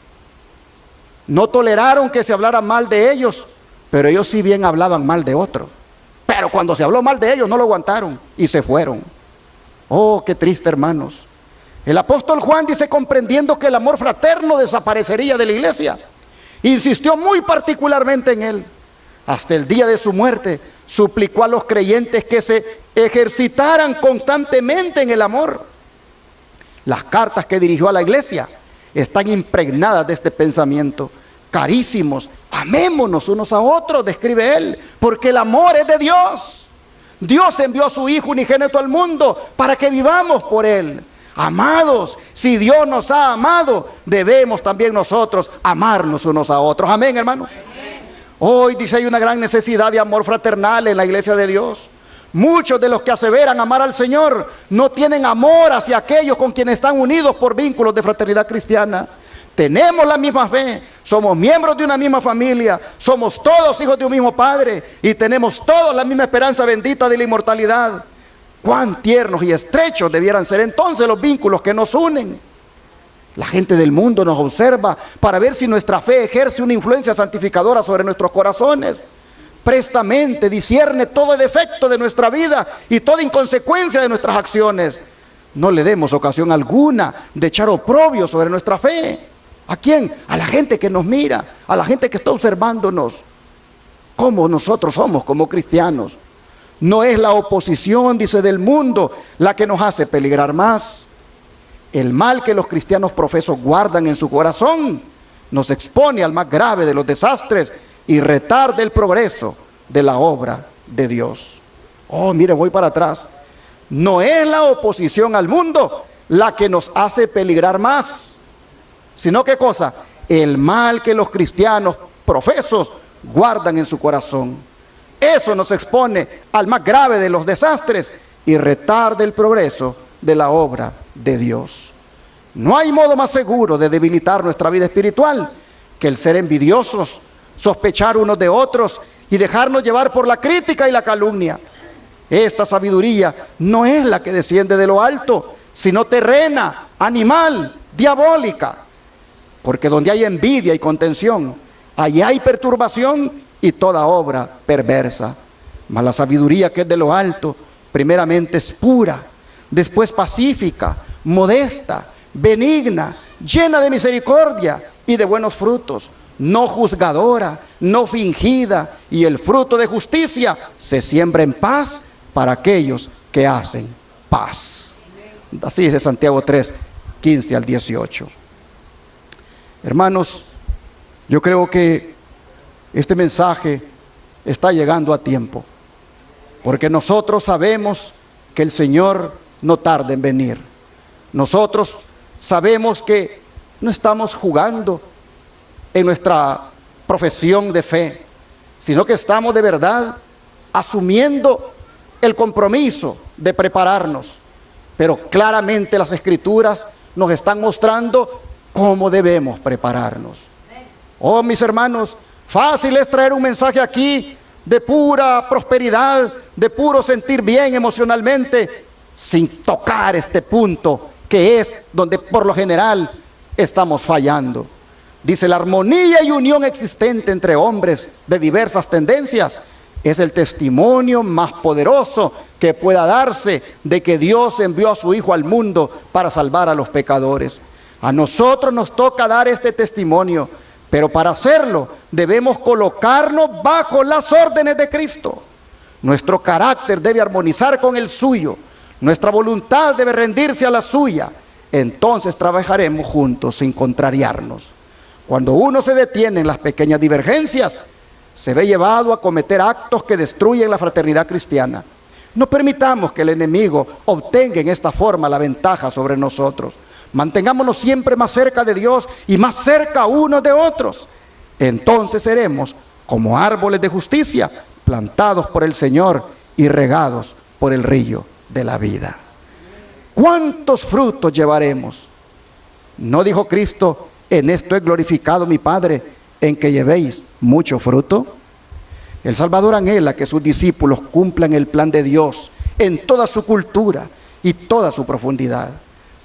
No toleraron que se hablara mal de ellos, pero ellos sí bien hablaban mal de otros. Pero cuando se habló mal de ellos no lo aguantaron y se fueron. Oh, qué triste, hermanos. El apóstol Juan dice, comprendiendo que el amor fraterno desaparecería de la iglesia, insistió muy particularmente en él. Hasta el día de su muerte, suplicó a los creyentes que se ejercitaran constantemente en el amor. Las cartas que dirigió a la iglesia están impregnadas de este pensamiento. Carísimos, amémonos unos a otros, describe él, porque el amor es de Dios. Dios envió a su Hijo unigénito al mundo para que vivamos por él. Amados, si Dios nos ha amado, debemos también nosotros amarnos unos a otros. Amén, hermanos. Hoy dice hay una gran necesidad de amor fraternal en la iglesia de Dios. Muchos de los que aseveran amar al Señor no tienen amor hacia aquellos con quienes están unidos por vínculos de fraternidad cristiana. Tenemos la misma fe, somos miembros de una misma familia, somos todos hijos de un mismo Padre y tenemos todos la misma esperanza bendita de la inmortalidad. Cuán tiernos y estrechos debieran ser entonces los vínculos que nos unen. La gente del mundo nos observa para ver si nuestra fe ejerce una influencia santificadora sobre nuestros corazones. Prestamente discierne todo defecto de nuestra vida y toda inconsecuencia de nuestras acciones. No le demos ocasión alguna de echar oprobio sobre nuestra fe. ¿A quién? A la gente que nos mira, a la gente que está observándonos. ¿Cómo nosotros somos como cristianos? No es la oposición, dice, del mundo la que nos hace peligrar más. El mal que los cristianos profesos guardan en su corazón nos expone al más grave de los desastres y retarda el progreso de la obra de Dios. Oh, mire, voy para atrás. No es la oposición al mundo la que nos hace peligrar más, sino ¿qué cosa? El mal que los cristianos profesos guardan en su corazón. Eso nos expone al más grave de los desastres y retarda el progreso de la obra de Dios. No hay modo más seguro de debilitar nuestra vida espiritual que el ser envidiosos, sospechar unos de otros y dejarnos llevar por la crítica y la calumnia. Esta sabiduría no es la que desciende de lo alto, sino terrena, animal, diabólica. Porque donde hay envidia y contención, allí hay perturbación y toda obra perversa. Mas la sabiduría que es de lo alto, primeramente es pura, después pacífica, modesta, benigna, llena de misericordia y de buenos frutos, no juzgadora, no fingida, y el fruto de justicia se siembra en paz para aquellos que hacen paz. Así dice Santiago 3, 15 al 18. Hermanos, yo creo que este mensaje está llegando a tiempo, porque nosotros sabemos que el Señor no tarda en venir. Nosotros sabemos que no estamos jugando en nuestra profesión de fe, sino que estamos de verdad asumiendo el compromiso de prepararnos. Pero claramente las Escrituras nos están mostrando cómo debemos prepararnos. Oh, mis hermanos, fácil es traer un mensaje aquí de pura prosperidad, de puro sentir bien emocionalmente, sin tocar este punto que es donde por lo general estamos fallando. Dice, la armonía y unión existente entre hombres de diversas tendencias es el testimonio más poderoso que pueda darse de que Dios envió a su Hijo al mundo para salvar a los pecadores. A nosotros nos toca dar este testimonio, pero para hacerlo debemos colocarnos bajo las órdenes de Cristo. Nuestro carácter debe armonizar con el suyo, nuestra voluntad debe rendirse a la suya. Entonces trabajaremos juntos sin contrariarnos. Cuando uno se detiene en las pequeñas divergencias, se ve llevado a cometer actos que destruyen la fraternidad cristiana. No permitamos que el enemigo obtenga en esta forma la ventaja sobre nosotros. Mantengámonos siempre más cerca de Dios y más cerca unos de otros. Entonces seremos como árboles de justicia, plantados por el Señor y regados por el río de la vida. ¿Cuántos frutos llevaremos? ¿No dijo Cristo, en esto he glorificado mi Padre, en que llevéis mucho fruto? El Salvador anhela que sus discípulos cumplan el plan de Dios en toda su cultura y toda su profundidad.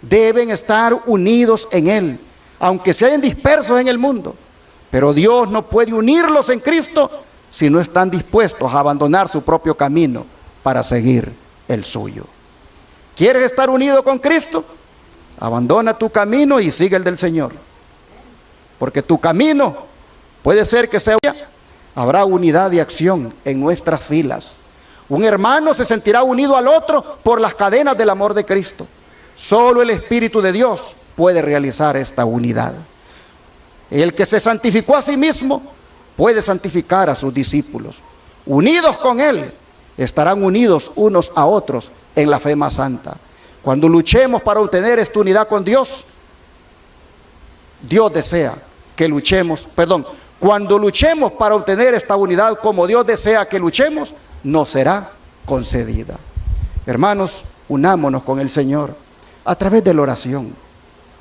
Deben estar unidos en Él, aunque se hayan dispersos en el mundo. Pero Dios no puede unirlos en Cristo si no están dispuestos a abandonar su propio camino para seguir el suyo. ¿Quieres estar unido con Cristo? Abandona tu camino y sigue el del Señor. Porque tu camino puede ser que sea... Habrá unidad de acción en nuestras filas. Un hermano se sentirá unido al otro por las cadenas del amor de Cristo. Solo el Espíritu de Dios puede realizar esta unidad. El que se santificó a sí mismo puede santificar a sus discípulos. Unidos con Él, estarán unidos unos a otros en la fe más santa. Cuando luchemos para obtener esta unidad con Dios, Dios desea que luchemos, cuando luchemos para obtener esta unidad como Dios desea que luchemos, nos será concedida. Hermanos, unámonos con el Señor a través de la oración.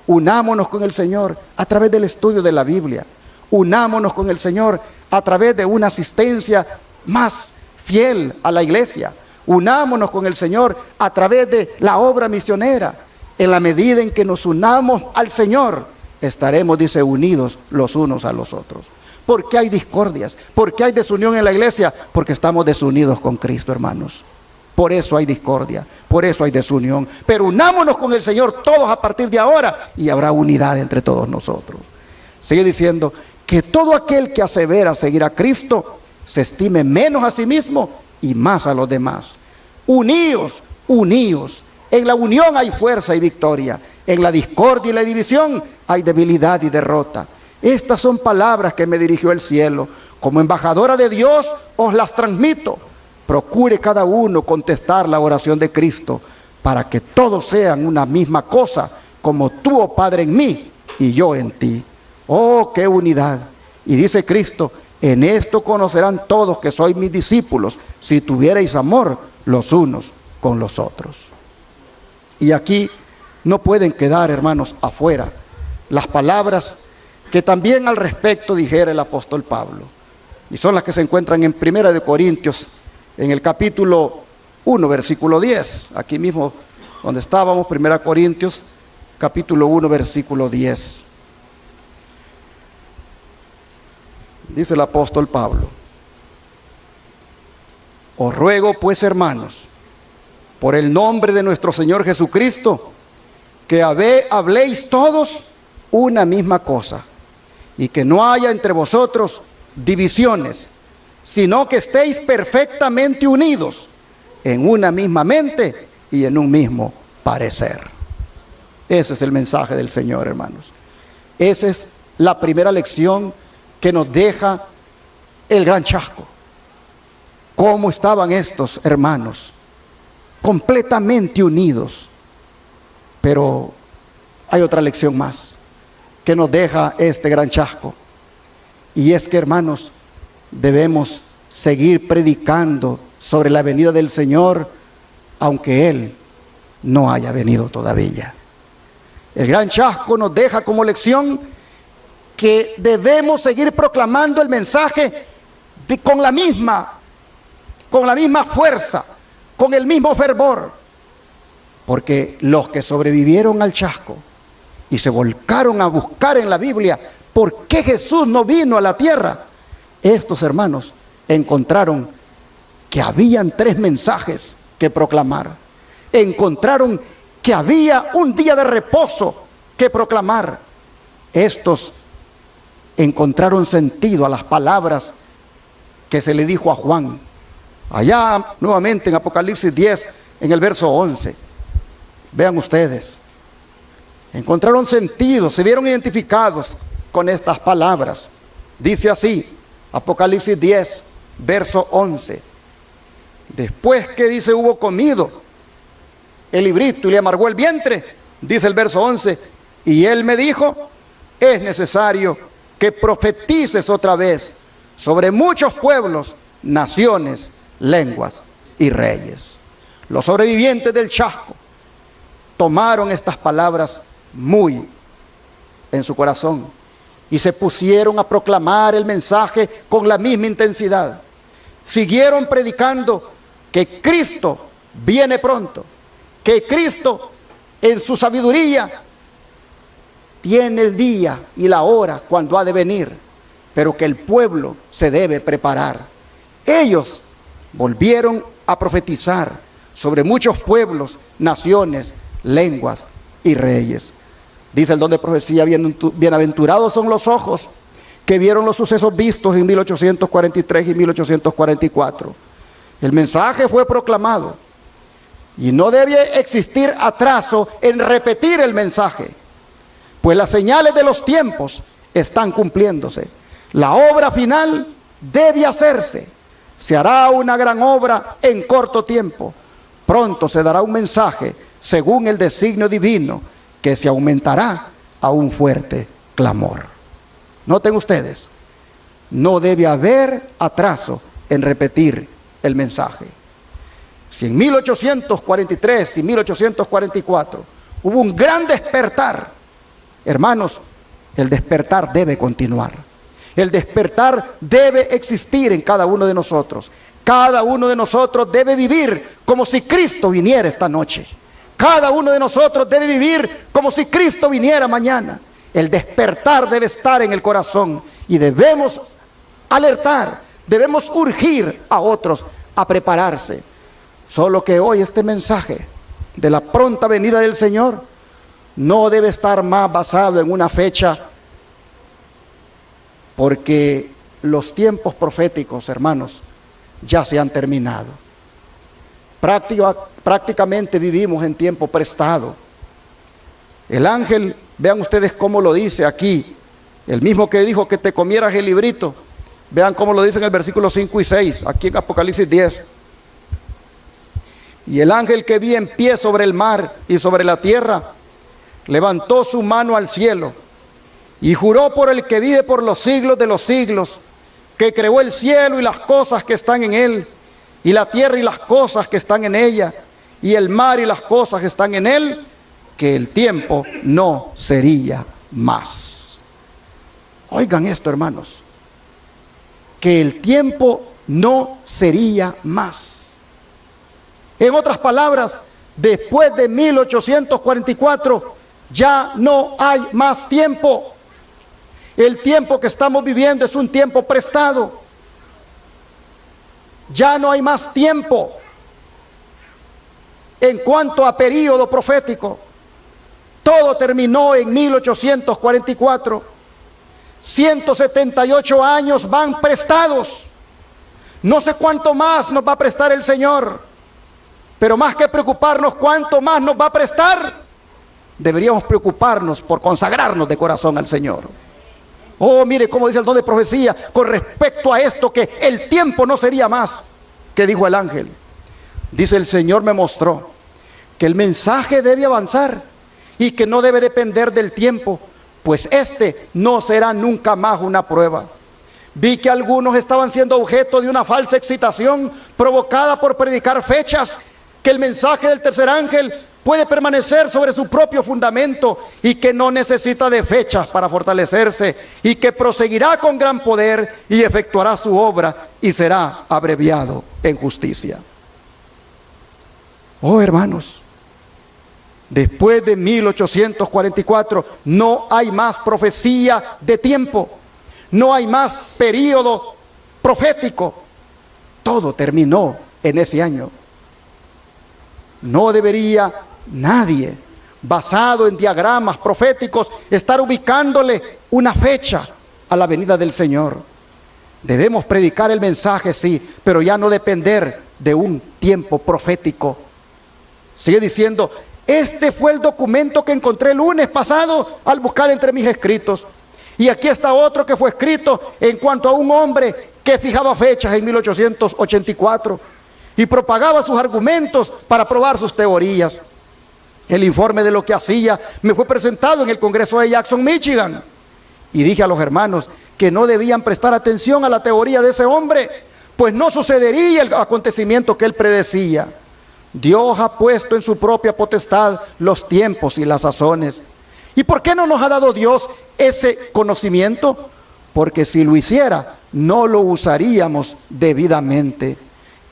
Unámonos con el Señor a través del estudio de la Biblia. Unámonos con el Señor a través de una asistencia más fiel a la iglesia. Unámonos con el Señor a través de la obra misionera. En la medida en que nos unamos al Señor, estaremos, dice, unidos los unos a los otros. ¿Por qué hay discordias? ¿Por qué hay desunión en la iglesia? Porque estamos desunidos con Cristo, hermanos. Por eso hay discordia, por eso hay desunión. Pero unámonos con el Señor todos a partir de ahora y habrá unidad entre todos nosotros. Sigue diciendo que todo aquel que asevera seguir a Cristo se estime menos a sí mismo y más a los demás. Uníos, uníos. En la unión hay fuerza y victoria. En la discordia y la división hay debilidad y derrota. Estas son palabras que me dirigió el cielo. Como embajadora de Dios os las transmito. Procure cada uno contestar la oración de Cristo para que todos sean una misma cosa, como tú, oh Padre, en mí y yo en ti. Oh, qué unidad. Y dice Cristo, en esto conocerán todos que sois mis discípulos, si tuvierais amor los unos con los otros. Y aquí no pueden quedar, hermanos, afuera las palabras que también al respecto dijera el apóstol Pablo. Y son las que se encuentran en 1 Corintios, en el capítulo 1, versículo 10. Aquí mismo donde estábamos, 1 Corintios, capítulo 1, versículo 10. Dice el apóstol Pablo: os ruego pues, hermanos, por el nombre de nuestro Señor Jesucristo, que habléis todos una misma cosa, y que no haya entre vosotros divisiones, sino que estéis perfectamente unidos en una misma mente y en un mismo parecer. Ese es el mensaje del Señor, hermanos. Esa es la primera lección que nos deja el gran chasco. ¿Cómo estaban estos hermanos? Completamente unidos. Pero hay otra lección más que nos deja este gran chasco. Y es que, hermanos, debemos seguir predicando sobre la venida del Señor, aunque Él no haya venido todavía. El gran chasco nos deja como lección que debemos seguir proclamando el mensaje con la misma fuerza, con el mismo fervor. Porque los que sobrevivieron al chasco y se volcaron a buscar en la Biblia por qué Jesús no vino a la tierra, estos hermanos encontraron que habían 3 mensajes que proclamar. Encontraron que había un día de reposo que proclamar. Estos encontraron sentido a las palabras que se le dijo a Juan. Allá nuevamente en Apocalipsis 10, en el verso 11. Vean ustedes. Encontraron sentido, se vieron identificados con estas palabras. Dice así, Apocalipsis 10, verso 11. Después que dice hubo comido el librito y le amargó el vientre, dice el verso 11, y él me dijo, es necesario que profetices otra vez sobre muchos pueblos, naciones, lenguas y reyes. Los sobrevivientes del chasco tomaron estas palabras muy en su corazón y se pusieron a proclamar el mensaje con la misma intensidad. Siguieron predicando que Cristo viene pronto, que Cristo en su sabiduría tiene el día y la hora cuando ha de venir, pero que el pueblo se debe preparar. Ellos volvieron a profetizar sobre muchos pueblos, naciones, lenguas y reyes. Dice el don de profecía: bienaventurados son los ojos que vieron los sucesos vistos en 1843 y 1844. El mensaje fue proclamado y no debe existir atraso en repetir el mensaje, pues las señales de los tiempos están cumpliéndose. La obra final debe hacerse. Se hará una gran obra en corto tiempo. Pronto se dará un mensaje según el designio divino, que se aumentará a un fuerte clamor. Noten ustedes, no debe haber atraso en repetir el mensaje. Si en 1843 y 1844 hubo un gran despertar, hermanos, el despertar debe continuar. El despertar debe existir en cada uno de nosotros. Cada uno de nosotros debe vivir como si Cristo viniera esta noche. Cada uno de nosotros debe vivir como si Cristo viniera mañana. El despertar debe estar en el corazón y debemos alertar, debemos urgir a otros a prepararse. Solo que hoy este mensaje de la pronta venida del Señor no debe estar más basado en una fecha, porque los tiempos proféticos, hermanos, ya se han terminado. Prácticamente vivimos en tiempo prestado. El ángel, vean ustedes cómo lo dice aquí, el mismo que dijo que te comieras el librito, vean cómo lo dice en el versículo 5 y 6, aquí en Apocalipsis 10. Y el ángel que vi en pie sobre el mar y sobre la tierra, levantó su mano al cielo y juró por el que vive por los siglos de los siglos, que creó el cielo y las cosas que están en él, y la tierra y las cosas que están en ella, y el mar y las cosas que están en él, que el tiempo no sería más. Oigan esto, hermanos, que el tiempo no sería más. En otras palabras, después de 1844 ya no hay más tiempo. El tiempo que estamos viviendo es un tiempo prestado. Ya no hay más tiempo. En cuanto a período profético, todo terminó en 1844. 178 años van prestados. No sé cuánto más nos va a prestar el Señor, pero más que preocuparnos cuánto más nos va a prestar, deberíamos preocuparnos por consagrarnos de corazón al Señor. Oh, mire cómo dice el don de profecía con respecto a esto, que el tiempo no sería más. ¿Qué dijo el ángel? Dice: el Señor me mostró que el mensaje debe avanzar y que no debe depender del tiempo, pues este no será nunca más una prueba. Vi que algunos estaban siendo objeto de una falsa excitación provocada por predicar fechas, que el mensaje del tercer ángel puede permanecer sobre su propio fundamento y que no necesita de fechas para fortalecerse, y que proseguirá con gran poder y efectuará su obra y será abreviado en justicia. Oh, hermanos, después de 1844 no hay más profecía de tiempo, no hay más período profético. Todo terminó en ese año. No debería nadie, basado en diagramas proféticos, estar ubicándole una fecha a la venida del Señor. Debemos predicar el mensaje, sí, pero ya no depender de un tiempo profético. Sigue diciendo: este fue el documento que encontré el lunes pasado al buscar entre mis escritos. Y aquí está otro que fue escrito en cuanto a un hombre que fijaba fechas en 1884 y propagaba sus argumentos para probar sus teorías. El informe de lo que hacía me fue presentado en el Congreso de Jackson, Michigan. Y dije a los hermanos que no debían prestar atención a la teoría de ese hombre, pues no sucedería el acontecimiento que él predecía. Dios ha puesto en su propia potestad los tiempos y las sazones. ¿Y por qué no nos ha dado Dios ese conocimiento? Porque si lo hiciera, no lo usaríamos debidamente.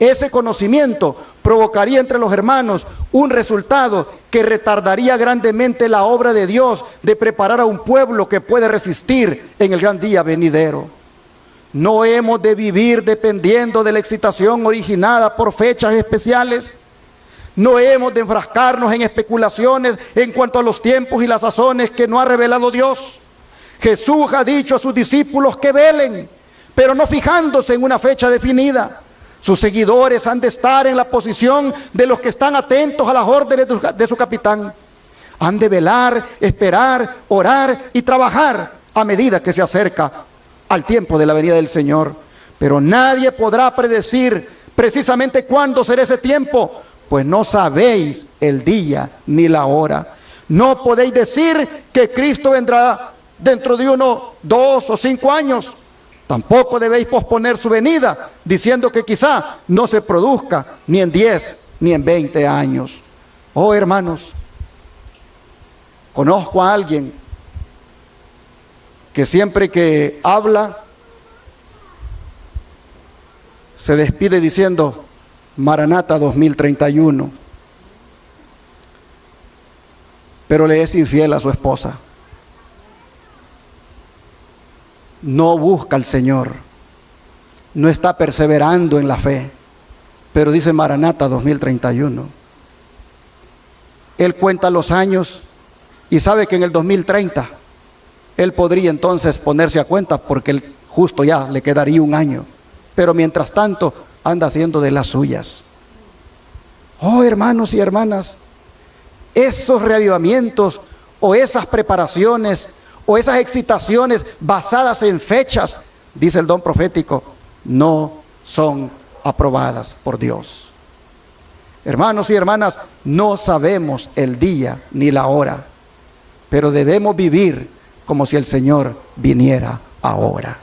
Ese conocimiento provocaría entre los hermanos un resultado que retardaría grandemente la obra de Dios de preparar a un pueblo que puede resistir en el gran día venidero. No hemos de vivir dependiendo de la excitación originada por fechas especiales. No hemos de enfrascarnos en especulaciones en cuanto a los tiempos y las sazones que no ha revelado Dios. Jesús ha dicho a sus discípulos que velen, pero no fijándose en una fecha definida. Sus seguidores han de estar en la posición de los que están atentos a las órdenes de su capitán. Han de velar, esperar, orar y trabajar a medida que se acerca al tiempo de la venida del Señor. Pero nadie podrá predecir precisamente cuándo será ese tiempo, pues no sabéis el día ni la hora. No podéis decir que Cristo vendrá dentro de 1, 2 o 5 años. Tampoco debéis posponer su venida, diciendo que quizá no se produzca ni en 10 ni en 20 años. Oh, hermanos, conozco a alguien que siempre que habla se despide diciendo Maranata 2031, pero le es infiel a su esposa. No busca al Señor, no está perseverando en la fe, pero dice Maranata 2031. Él cuenta los años y sabe que en el 2030 él podría entonces ponerse a cuenta, porque el justo ya le quedaría 1 año, pero mientras tanto anda haciendo de las suyas. Oh, hermanos y hermanas, esos reavivamientos o esas preparaciones o esas excitaciones basadas en fechas, dice el don profético, no son aprobadas por Dios. Hermanos y hermanas, no sabemos el día ni la hora, pero debemos vivir como si el Señor viniera ahora.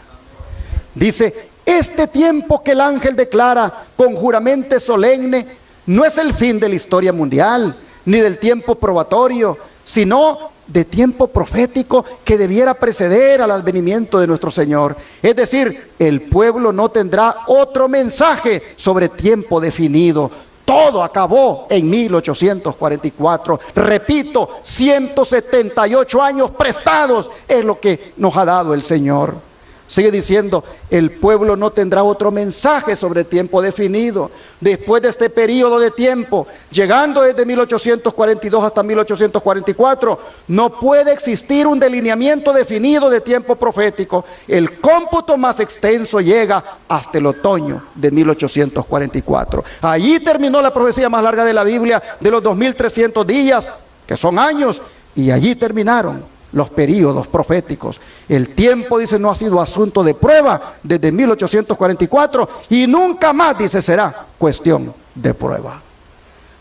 Dice, este tiempo que el ángel declara con juramento solemne no es el fin de la historia mundial, ni del tiempo probatorio, sino de tiempo profético que debiera preceder al advenimiento de nuestro Señor. Es decir, el pueblo no tendrá otro mensaje sobre tiempo definido. Todo acabó en 1844. Repito, 178 años prestados es lo que nos ha dado el Señor. Sigue diciendo, el pueblo no tendrá otro mensaje sobre tiempo definido. Después de este periodo de tiempo, llegando desde 1842 hasta 1844, no puede existir un delineamiento definido de tiempo profético. El cómputo más extenso llega hasta el otoño de 1844. Allí terminó la profecía más larga de la Biblia, de los 2300 días, que son años, y allí terminaron los periodos proféticos. El tiempo, dice, no ha sido asunto de prueba desde 1844 y nunca más, dice, será cuestión de prueba.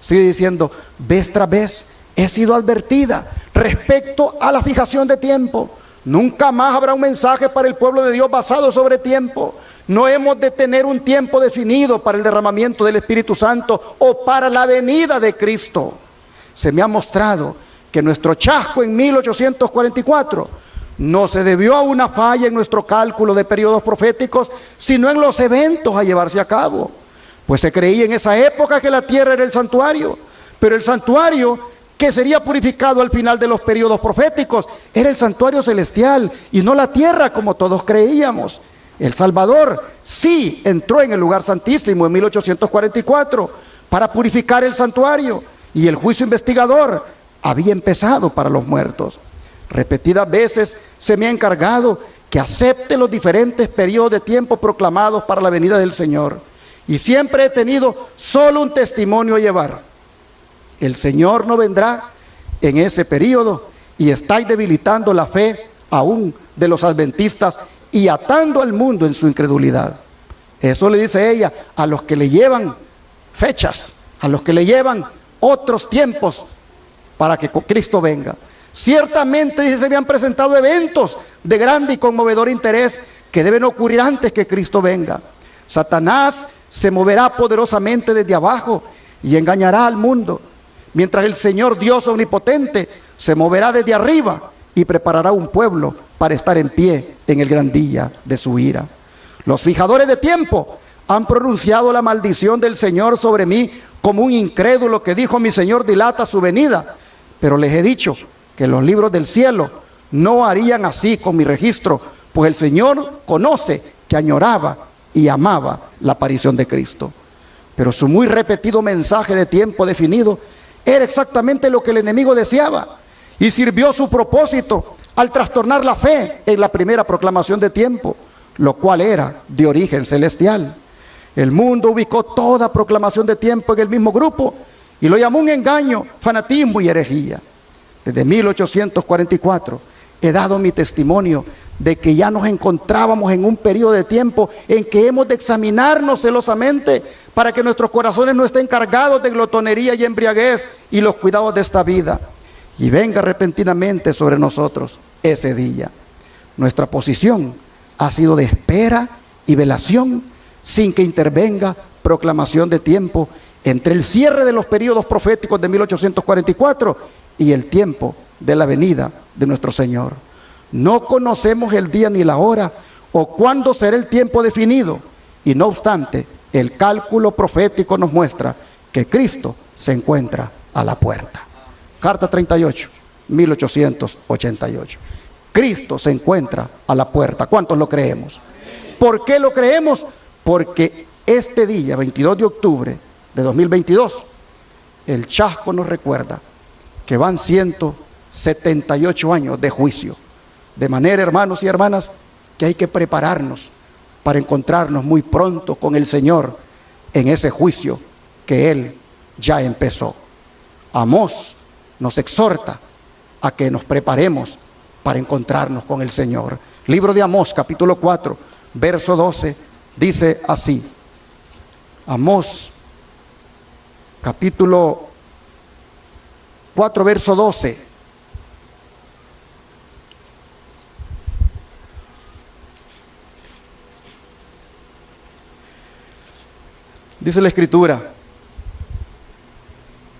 Sigue diciendo, vez tras vez he sido advertida respecto a la fijación de tiempo. Nunca más habrá un mensaje para el pueblo de Dios basado sobre tiempo. No hemos de tener un tiempo definido para el derramamiento del Espíritu Santo o para la venida de Cristo. Se me ha mostrado que nuestro chasco en 1844 no se debió a una falla en nuestro cálculo de periodos proféticos, sino en los eventos a llevarse a cabo. Pues se creía en esa época que la tierra era el santuario, pero el santuario que sería purificado al final de los periodos proféticos era el santuario celestial y no la tierra como todos creíamos. El Salvador sí entró en el lugar santísimo en 1844 para purificar el santuario, y el juicio investigador había empezado para los muertos. Repetidas veces se me ha encargado que acepte los diferentes periodos de tiempo proclamados para la venida del Señor, y siempre he tenido solo un testimonio a llevar. El Señor no vendrá en ese periodo, y estáis debilitando la fe aún de los adventistas y atando al mundo en su incredulidad. Eso le dice ella a los que le llevan fechas, a los que le llevan otros tiempos para que Cristo venga. Ciertamente, dice, se me han presentado eventos de grande y conmovedor interés que deben ocurrir antes que Cristo venga. Satanás se moverá poderosamente desde abajo y engañará al mundo, mientras el Señor Dios omnipotente se moverá desde arriba y preparará un pueblo para estar en pie en el gran día de su ira. Los fijadores de tiempo Han pronunciado la maldición del Señor sobre mí como un incrédulo que dijo: mi Señor dilata su venida. Pero les he dicho que los libros del cielo no harían así con mi registro, pues el Señor conoce que añoraba y amaba la aparición de Cristo. Pero su muy repetido mensaje de tiempo definido era exactamente lo que el enemigo deseaba, y sirvió su propósito al trastornar la fe en la primera proclamación de tiempo, lo cual era de origen celestial. El mundo ubicó toda proclamación de tiempo en el mismo grupo y lo llamó un engaño, fanatismo y herejía. Desde 1844 he dado mi testimonio de que ya nos encontrábamos en un periodo de tiempo en que hemos de examinarnos celosamente para que nuestros corazones no estén cargados de glotonería y embriaguez y los cuidados de esta vida, y venga repentinamente sobre nosotros ese día. Nuestra posición ha sido de espera y velación, sin que intervenga proclamación de tiempo entre el cierre de los periodos proféticos de 1844 y el tiempo de la venida de nuestro Señor. No conocemos el día ni la hora o cuándo será el tiempo definido, y no obstante, el cálculo profético nos muestra que Cristo se encuentra a la puerta. Carta 38, 1888. Cristo se encuentra a la puerta. ¿Cuántos lo creemos? ¿Por qué lo creemos? Porque este día, 22 de octubre de 2022, el chasco nos recuerda que van 178 años de juicio. De manera, hermanos y hermanas, que hay que prepararnos para encontrarnos muy pronto con el Señor en ese juicio que Él ya empezó. Amós nos exhorta a que nos preparemos para encontrarnos con el Señor. Libro de Amós, capítulo 4, verso 12, dice así. Amós, capítulo 4, verso 12. Dice la Escritura: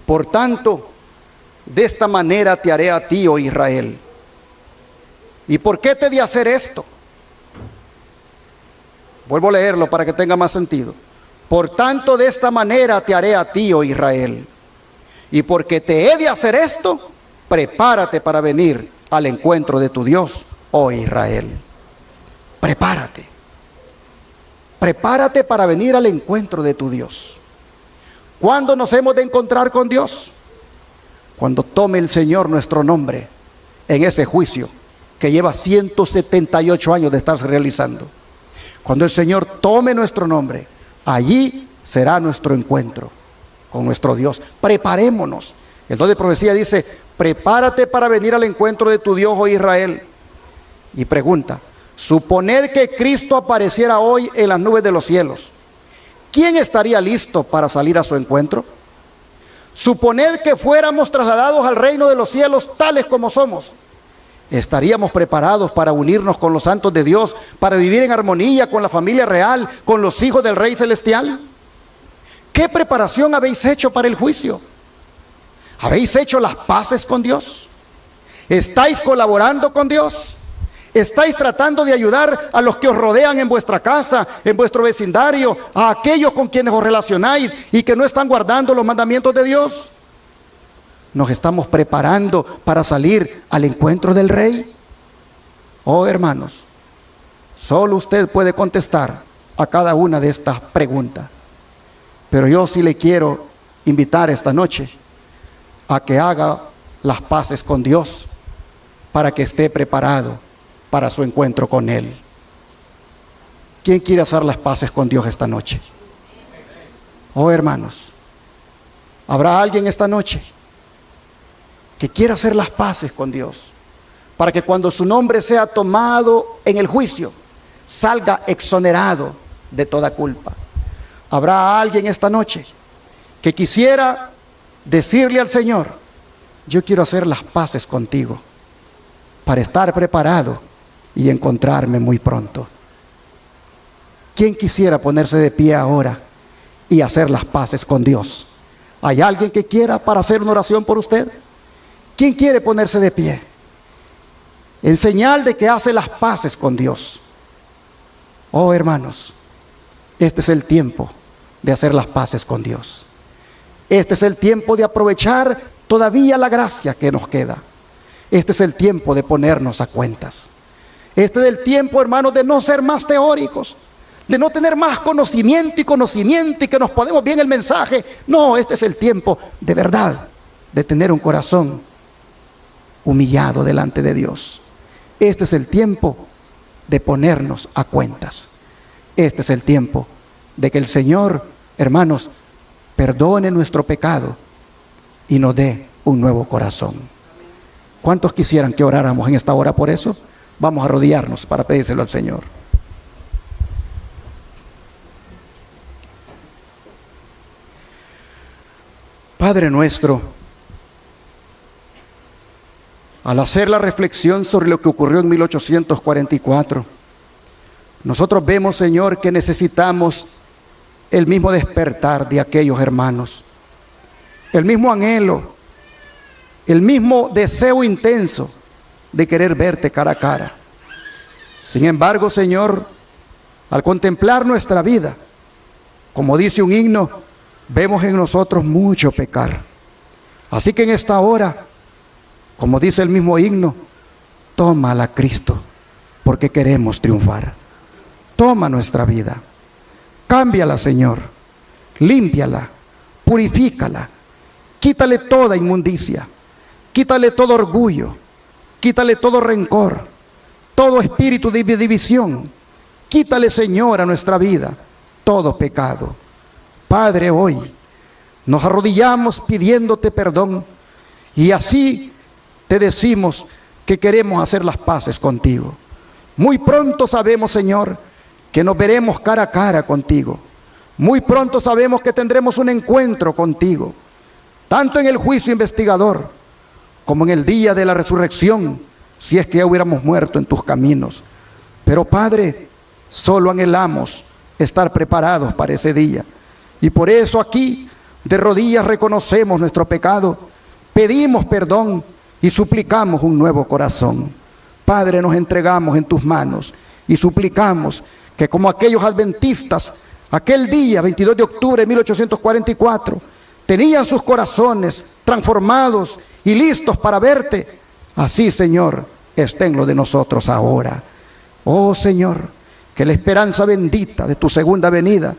por tanto, de esta manera te haré a ti, oh Israel. ¿Y por qué te he de hacer esto? Vuelvo a leerlo para que tenga más sentido. Por tanto, de esta manera te haré a ti, oh Israel. Y porque te he de hacer esto, prepárate para venir al encuentro de tu Dios, oh Israel. Prepárate. Prepárate para venir al encuentro de tu Dios. ¿Cuándo nos hemos de encontrar con Dios? Cuando tome el Señor nuestro nombre en ese juicio que lleva 178 años de estarse realizando. Cuando el Señor tome nuestro nombre, allí será nuestro encuentro con nuestro Dios. Preparémonos. El don de profecía dice: prepárate para venir al encuentro de tu Dios, oh Israel. Y pregunta: suponed que Cristo apareciera hoy en las nubes de los cielos, ¿quién estaría listo para salir a su encuentro? Suponed que fuéramos trasladados al reino de los cielos tales como somos, ¿estaríamos preparados para unirnos con los santos de Dios, para vivir en armonía con la familia real, con los hijos del Rey Celestial? ¿Qué preparación habéis hecho para el juicio? ¿Habéis hecho las paces con Dios? ¿Estáis colaborando con Dios? ¿Estáis tratando de ayudar a los que os rodean en vuestra casa, en vuestro vecindario, a aquellos con quienes os relacionáis y que no están guardando los mandamientos de Dios? ¿Nos estamos preparando para salir al encuentro del Rey? Oh, hermanos, solo usted puede contestar a cada una de estas preguntas. Pero yo sí le quiero invitar esta noche a que haga las paces con Dios para que esté preparado para su encuentro con Él. ¿Quién quiere hacer las paces con Dios esta noche? Oh, hermanos, ¿habrá alguien esta noche que quiera hacer las paces con Dios para que cuando su nombre sea tomado en el juicio, salga exonerado de toda culpa? ¿Habrá alguien esta noche que quisiera decirle al Señor: yo quiero hacer las paces contigo para estar preparado y encontrarme muy pronto? ¿Quién quisiera ponerse de pie ahora y hacer las paces con Dios? ¿Hay alguien que quiera para hacer una oración por usted? ¿Quién quiere ponerse de pie en señal de que hace las paces con Dios? Oh, hermanos, Este es el tiempo de hacer las paces con Dios. Este es el tiempo de aprovechar todavía la gracia que nos queda. Este es el tiempo de ponernos a cuentas. Este es el tiempo, hermanos, de no ser más teóricos, de no tener más conocimiento y que nos podemos bien el mensaje. No, este es el tiempo de verdad, de tener un corazón humillado delante de Dios. Este es el tiempo de ponernos a cuentas. Este es el tiempo de que el Señor, hermanos, perdone nuestro pecado y nos dé un nuevo corazón. ¿Cuántos quisieran que oráramos en esta hora por eso? Vamos a arrodillarnos para pedírselo al Señor. Padre nuestro, al hacer la reflexión sobre lo que ocurrió en 1844, nosotros vemos, Señor, que necesitamos el mismo despertar de aquellos hermanos, el mismo anhelo, el mismo deseo intenso de querer verte cara a cara. Sin embargo, Señor, al contemplar nuestra vida, como dice un himno, vemos en nosotros mucho pecar. Así que en esta hora, como dice el mismo himno, tómala, Cristo, porque queremos triunfar. Toma nuestra vida, cámbiala, Señor, límpiala, purifícala, quítale toda inmundicia, quítale todo orgullo, quítale todo rencor, todo espíritu de división, quítale, Señor, a nuestra vida todo pecado. Padre, hoy nos arrodillamos pidiéndote perdón y así te decimos que queremos hacer las paces contigo. Muy pronto sabemos, Señor, que nos veremos cara a cara contigo. Muy pronto sabemos que tendremos un encuentro contigo, tanto en el juicio investigador como en el día de la resurrección, si es que ya hubiéramos muerto en tus caminos. Pero Padre, solo anhelamos estar preparados para ese día. Y por eso aquí, de rodillas, reconocemos nuestro pecado, pedimos perdón y suplicamos un nuevo corazón. Padre, nos entregamos en tus manos y suplicamos que como aquellos adventistas, aquel día, 22 de octubre de 1844, tenían sus corazones transformados y listos para verte, así, Señor, estén lo de nosotros ahora. Oh Señor, que la esperanza bendita de tu segunda venida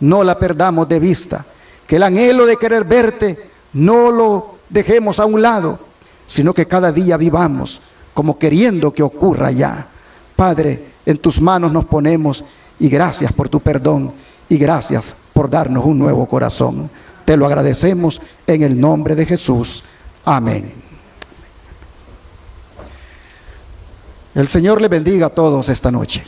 no la perdamos de vista, que el anhelo de querer verte no lo dejemos a un lado, sino que cada día vivamos como queriendo que ocurra ya. Padre, en tus manos nos ponemos y gracias por tu perdón y gracias por darnos un nuevo corazón. Te lo agradecemos en el nombre de Jesús. Amén. El Señor le bendiga a todos esta noche.